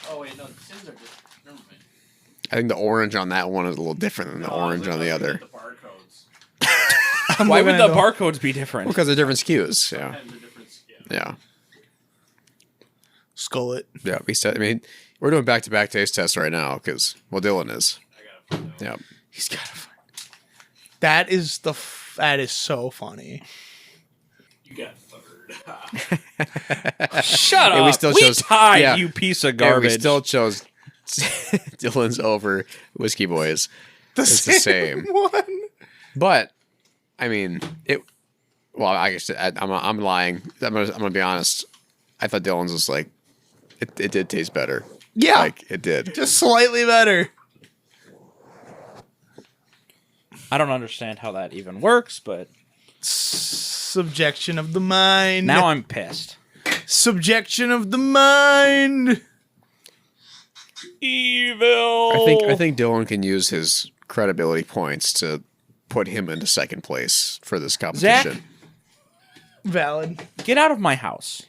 Oh wait, no, the sins are different. Never mind. I think the orange on that one is a little different than the orange on the other. The barcodes. Why would the bar? barcodes be different? Because they're different SKUs. Yeah. And the difference. Yeah. Skull it. Yeah. I mean, we're doing back-to-back taste tests right now because, well, Dylan is. I gotta find out. Yeah. He's got to find. That is that is so funny. You got third. Shut And up. we still chose- tied, yeah. you piece of And garbage. we still chose Dylan's over Whiskey Boys. It's the same. one. But, I mean, it. Well, I guess I'm lying. I'm gonna be honest. I thought Dylan's was like, it did taste better. Yeah. Like, it did. Just slightly better. I don't understand how that even works, but Subjection of the mind. now I'm pissed. Subjection of the mind. Evil. I think Dylan can use his credibility points to put him into second place for this competition. Zach? Valid. Get out of my house.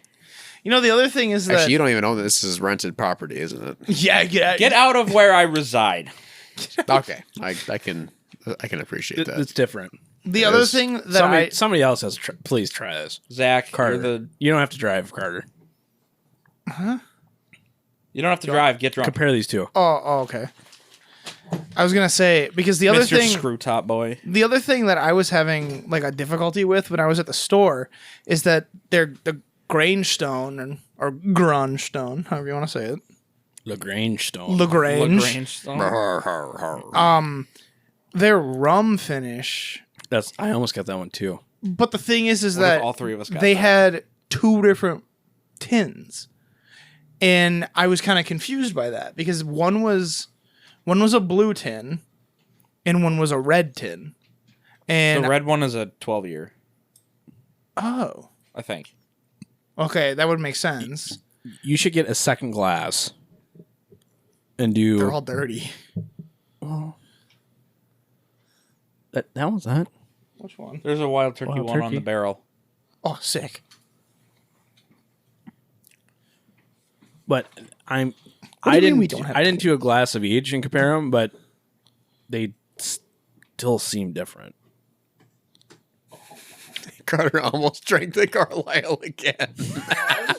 You know, the other thing is that. Actually, you don't even know that this is rented property, isn't it? Yeah, Get out of where I reside. Okay, I can appreciate that. It's different. The It other is. thing that Somebody else has. Please try this, Zach, Carter. You don't have to drive, Carter. You don't have to drive. Get drunk. Compare these two. Oh, okay. I was gonna say because the other Mr. thing, Screw Top Boy. the other thing that I was having like a difficulty with when I was at the store is that they're the Grangestone or Grunstone, however you want to say it, Lagrange Stone. Lagrange. Lagrange. Their rum finish. I almost got that one too. But the thing is What if that all three of us got they that? had two different tins, and I was kind of confused by that because one was a blue tin, and one was a red tin, and The red one is a 12-year, oh, I think. okay, that would make sense. You should get a second glass and do They're all dirty. that. One's that. Which one? There's a wild turkey Wild one on turkey. the barrel. Oh, sick. But do I you mean didn't. we don't have I didn't do a glass of each and compare them, but they still seem different. Carter almost drank the Carlisle again. I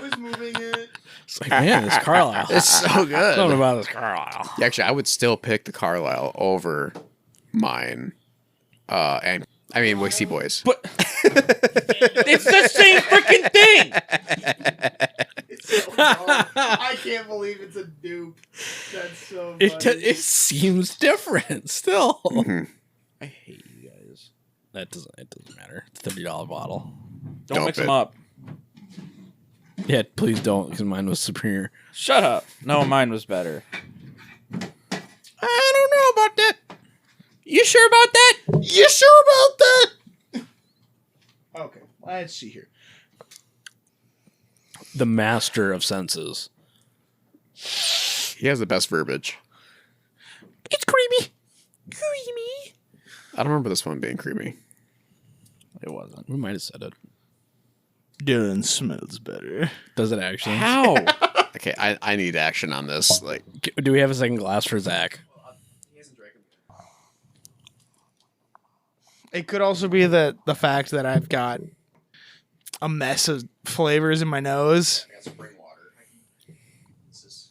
was moving it. It's like, man, this Carlisle. It's so Something good. about this Carlisle. Actually, I would still pick the Carlisle over mine. And I mean, Whiskey Boys. But it's the same freaking thing. I can't believe it's a dupe. That's so funny. It seems different still. I hate you guys. It doesn't matter. It's $30 bottle. Don't Dump mix it. them up. Yeah, please don't, because mine was superior. Shut up. No, mine was better. I don't know about that. You sure about that? You sure about that? Okay, let's see here. The master of senses. He has the best verbiage. It's creamy. Creamy. I don't remember this one being creamy. It wasn't. We might have said it. Dylan smells better. Does it actually? How? Okay, I need action on this. Like, Do we have a second glass for Zach? It could also be the fact that I've got a mess of flavors in my nose. I got spring water. This is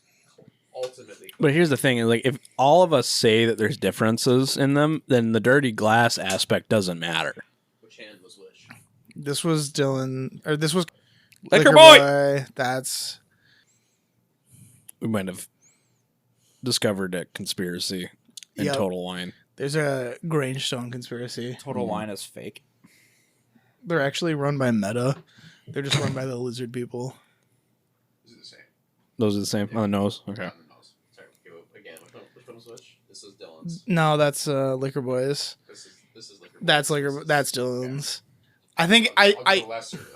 ultimately But here's the thing: like, if all of us say that there's differences in them, then the dirty glass aspect doesn't matter. Which hand was which? This was Dylan, or this was Liquor Boy. That's We might have discovered a conspiracy in Yep. Total Wine. there's a Grangestone conspiracy. Total Wine is fake. They're actually run by Meta. They're just run by the lizard people. Is it the same? Those are the same on the nose. Okay. On the nose. Sorry. Again, which one was which? This is Dylan's. No, that's Liquor Boys. This is Liquor. That's Liquor. That's Dylan's. I think A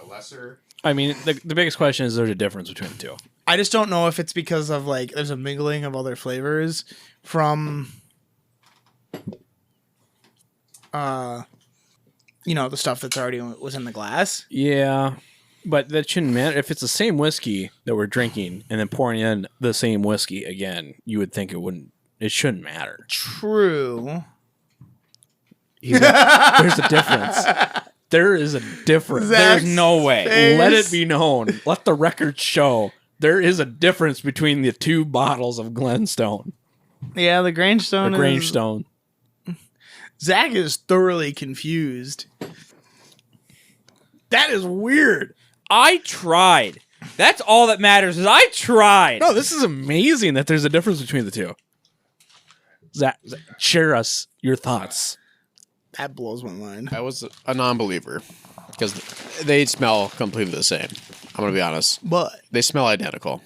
lesser. I mean, the biggest question is: there's a difference between the two. I just don't know if it's because of like there's a mingling of other flavors from the stuff that's already was in the glass. Yeah, but that shouldn't matter. If it's the same whiskey that we're drinking and then pouring in the same whiskey again, you would think it wouldn't. It shouldn't matter. True. There's a difference. There is a difference. There's no way. Let it be known. Let the record show. There is a difference between the two bottles of Glenstone. Yeah, the Grangestone. The Grangestone. Zach is thoroughly confused. That is weird. I tried. That's all that matters is I tried. No, this is amazing that there's a difference between the two. Zach, share us your thoughts. That blows my mind. I was a non-believer because they smell completely the same. I'm gonna be honest. But They smell identical.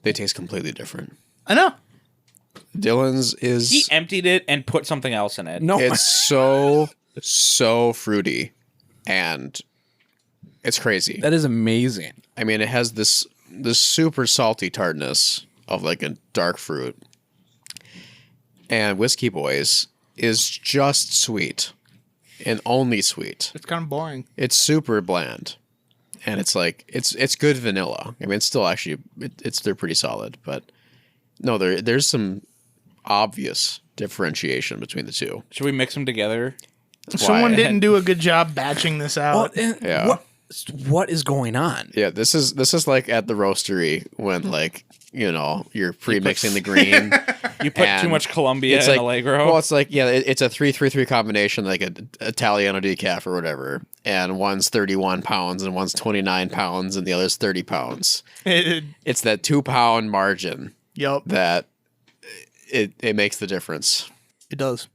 They taste completely different. I know. Dylan's He is emptied it and put something else in it. No, it's so fruity and it's crazy. that is amazing. I mean, it has this super salty tartness of like a dark fruit. And Whiskey Boys is just sweet and only sweet. It's kind of boring. It's super bland. And it's like it's good vanilla. I mean, it's still actually they're pretty solid, but no, there's some obvious differentiation between the two. Should we mix them together? That's Someone why- didn't do a good job batching this out. Yeah. What is going on? Yeah, this is like at the roastery when like you're pre-mixing the green. You put And too much Columbia It's and like Allegro. Well, it's like it's a 3-3-3 combination, like a Italiano decaf or whatever, and one's 31 pounds and one's 29 pounds and the other's 30 pounds. It's that 2 pound margin Yep, that it makes the difference. it does.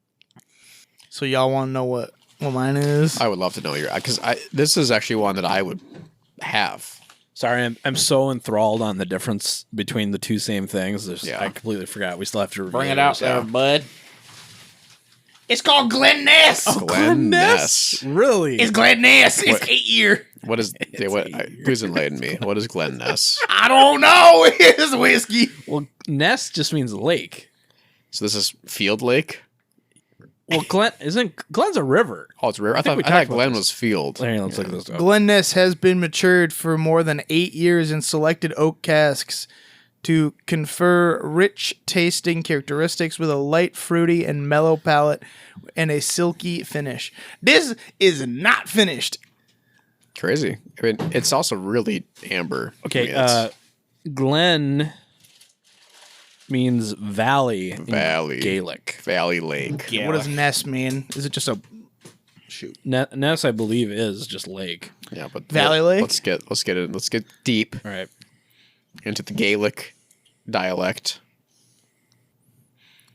So y'all want to know what mine is? I would love to know because this is actually one that I would have. Sorry, I'm so enthralled on the difference between the two same things. Yeah. I completely forgot. We still have to review Bring it out there, bud. It's called Glen Ness. Glen Ness. Really? It's Glen Ness. It's What? 8 year. What is who's enlightened me? What is Glen Ness? I don't know. It's whiskey. Well, Ness just means lake. So this is Field Lake. Well, Glen's a river. Oh, it's rare. I think we thought talked about Glen this. was Field. Hang on, let's look this up. Glen Ness has been matured for more than 8 years in selected oak casks to confer rich tasting characteristics with a light, fruity, and mellow palate and a silky finish. This is not finished. Crazy. I mean, it's also really amber. Okay, I mean, it's Glen means valley in Valley. Gaelic. Valley Lake. Yeah. What does Ness mean? Is it just a shoot? Ness, I believe, is just lake. Yeah, but Valley Lake? Let's get deep All right. into the Gaelic dialect.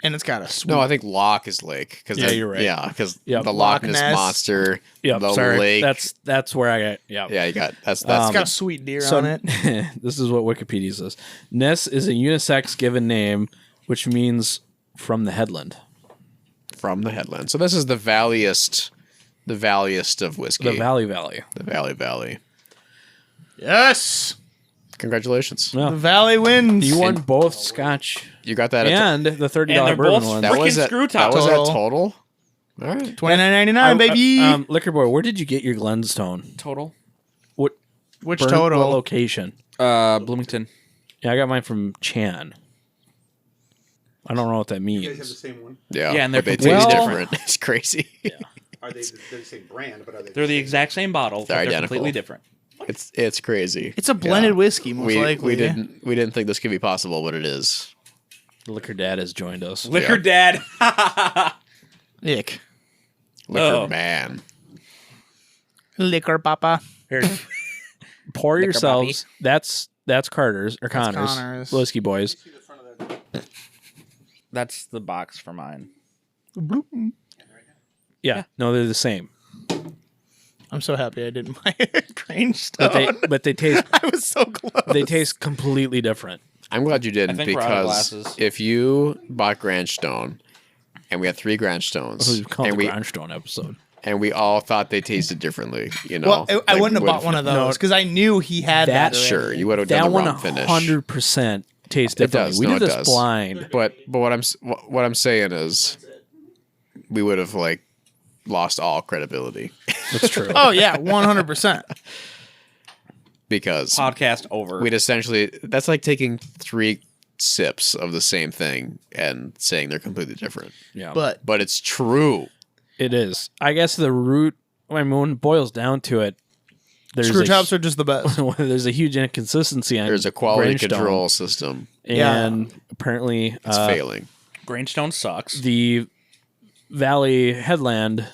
And it's got a sweet. No, I think Loch is lake. Yeah, you're right. Yeah, because Yep. the Loch Loch Ness Ness. monster. Yeah, the sorry. lake. That's where I got. Yeah. Yeah, you got that's It's got the a sweet deer So on it. this is what Wikipedia says. Ness is a unisex given name, which means from the headland. from the headland. So this is the valliest of whiskey. The Valley. The Valley. Yes. Congratulations. No. The Valley wins. You won both Scotch You got that and the $30 And they're bourbon both one. that was freaking at screw that top was at total. total. All right. $29.99, baby. Liquor Boy, where did you get your Glenstone? Total. What Which what total? location? Bloomington. Yeah, I got mine from Chan. I don't know what that You guys have the means. same one? Yeah, Yeah, and they're but they completely taste different. different. It's crazy. Are they they're the same brand, but are they They're the same? exact same bottle. They're But they're identical. completely different. It's crazy. It's a blended whiskey, most we likely. didn't think this could be possible, but it is. Liquor Dad has joined us. Liquor Dad. Ick. Liquor man. Liquor papa. Here, pour Liquor yourselves. That's Carter's or Connor's. Connor's. Whiskey boys. That's the box for mine. Yeah. No, they're the same. I'm so happy I didn't buy Grangestone. But they taste I was so close. they taste completely different. I'm glad you didn't I think we're out of because glasses. if you bought Grangestone and we had 3 Grangstones We've called and the we Grindstone episode. and we all thought they tasted differently, you know. Well, I wouldn't have bought would've- one of those because I knew he had That- that. already. Sure, you would have That done the one rum finish. 100% tastes differently. does. We No, did it this does. blind. But what I'm saying is, we would have like lost all credibility That's true. Oh yeah, 100%. because Podcast over. we'd essentially that's like taking 3 sips of the same thing and saying they're completely different. Yeah. But But it's true. It is. I guess the root, I mean, when it boils down to it, screw tops are just the best. there's a huge inconsistency on There's a quality Grangestone, control system. and apparently It's failing. Grangestone sucks. the Valley Headland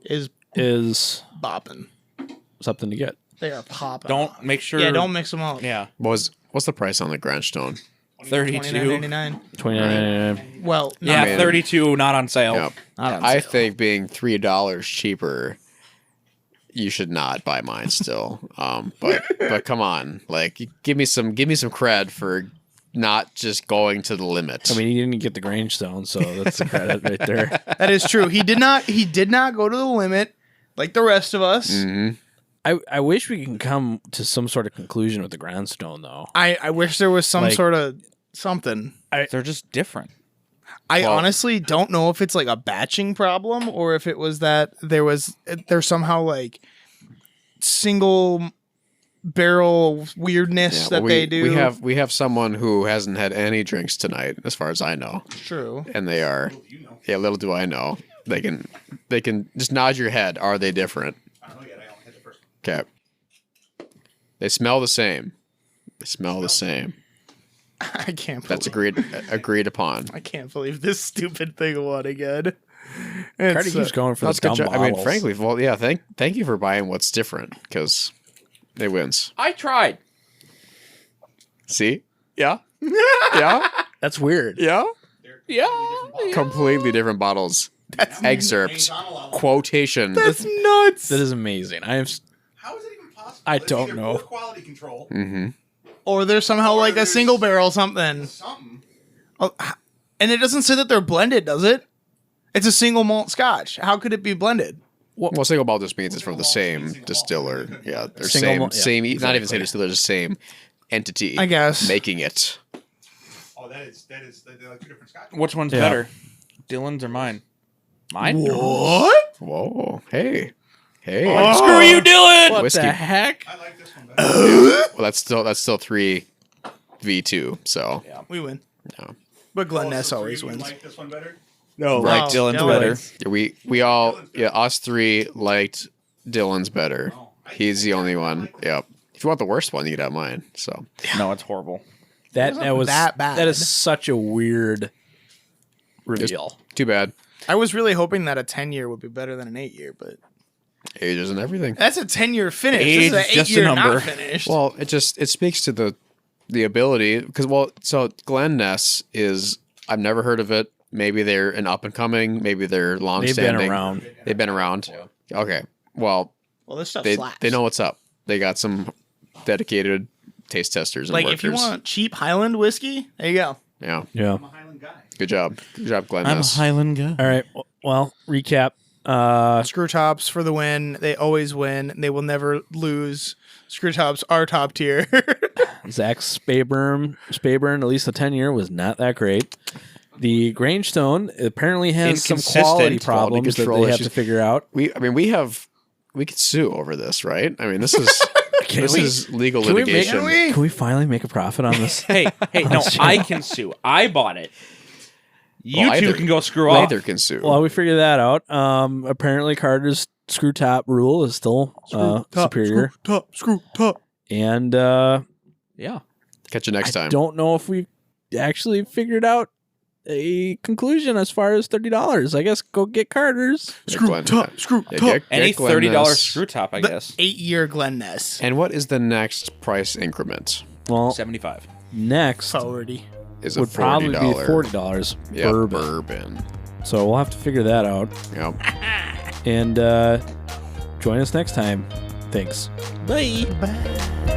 Is is bopping. something to get. They are popping. Don't make sure. Yeah, don't mix them up. Yeah. What's the price on the Grindstone? 32. $29.99. $29.99. Well, Yeah, I mean- 32, not on sale. Yep. not on I sale. think being $3 cheaper, you should not buy mine still. But come on, like give me some cred for not just going to the limit. I mean, he didn't get the Grangestone, so that's the credit right there. that is true. He did not go to the limit like the rest of us. Mhm. I wish we can come to some sort of conclusion with the Grindstone, though. I wish there was some Like- sort of something. They're just different. I Well- honestly don't know if it's like a batching problem or if it was that there's somehow like single barrel weirdness Yeah, that well, they do. We have someone who hasn't had any drinks tonight, as far as I know, True. and they are. Yeah, little do I know. They can just nod your head. Are they different? I don't know yet. I only had the first one. Okay. They smell the same. They smell the same. I can't believe That's agreed upon. I can't believe this stupid thing won again. Carter It's, keeps going for That's the good dumb job. I mean, bottles. frankly, well, yeah. Thank you for buying what's different because it wins. I tried. See? Yeah. Yeah. That's weird. Yeah. Yeah. Completely different bottles. Excerpt. Quotation. that's nuts. That is amazing. How is it even possible? I It's don't either know. poor quality control. Mm-hmm. Or there's somehow Or like a there's- single barrel something. Something. Oh, and it doesn't say that they're blended, does it? It's a single malt scotch. How could it be blended? Well, single malt just means it's from the same distiller. Yeah, they're Single same, malt, yeah, same. Not even exactly. same distiller, just same entity. I guess. making it. Oh, they're like 2 different scotches. Which one's Yeah. better? Dylan's or mine? Mine? What? Whoa! Hey! Screw you, Dylan! What Whiskey. the heck? I like this one better. Well, that's still 3v2. So We win. No. But Glen Ness So always you wins. like this one better? No, Right. like Dylan's Dylan. better. yeah, we all us 3 liked Dylan's better. He's the only one. Yep. If you want the worst one, you can have mine. So No, it's horrible. That was that bad. That is such a weird reveal. too bad. I was really hoping that a 10-year would be better than an 8-year, but Ages and everything. that's a 10-year finish. Age This is is an just a 8-year number. not finished. Well, it speaks to the ability because so Glen Ness is I've never heard of it. Maybe they're an up and coming. Maybe they're long They've standing. been around. They've been around. Okay. Well, this stuff they slaps. they know what's up. They got some dedicated taste testers and Like, workers. if you want cheap Highland whiskey, there you go. Yeah. Yeah. I'm a Highland guy. Good job, Glen I'm a Ness. Highland guy. All right. Well, recap. Screw tops for the win. They always win. They will never lose. Screw tops are top tier. Zach Spayburn, at least the 10-year, was not that great. The Grangestone apparently has some Inconsistent quality quality problems that control they have issues. to figure out. we could sue over this, right? I mean, this is this is legal Can we make- litigation. Can we finally make a profit on this? Hey, no, I can sue. I bought it. You Well, two either- can go screw off. Neither can sue. Well, we figured that out. Apparently, Carter's screw top rule is still superior. Screw top. And Yeah. Catch you next I time. don't know if we actually figured out a conclusion as far as $30. I guess go get Carter's. Screw top, screw top. Any get Glen $30 Ness. screw top, I The guess. 8-year Glen Ness. And what is the next price increment? Well, 75. next 40. Is a would probably be $40. $40 Yep, bourbon. So we'll have to figure that out. Yep. And join us next time. Thanks. Bye.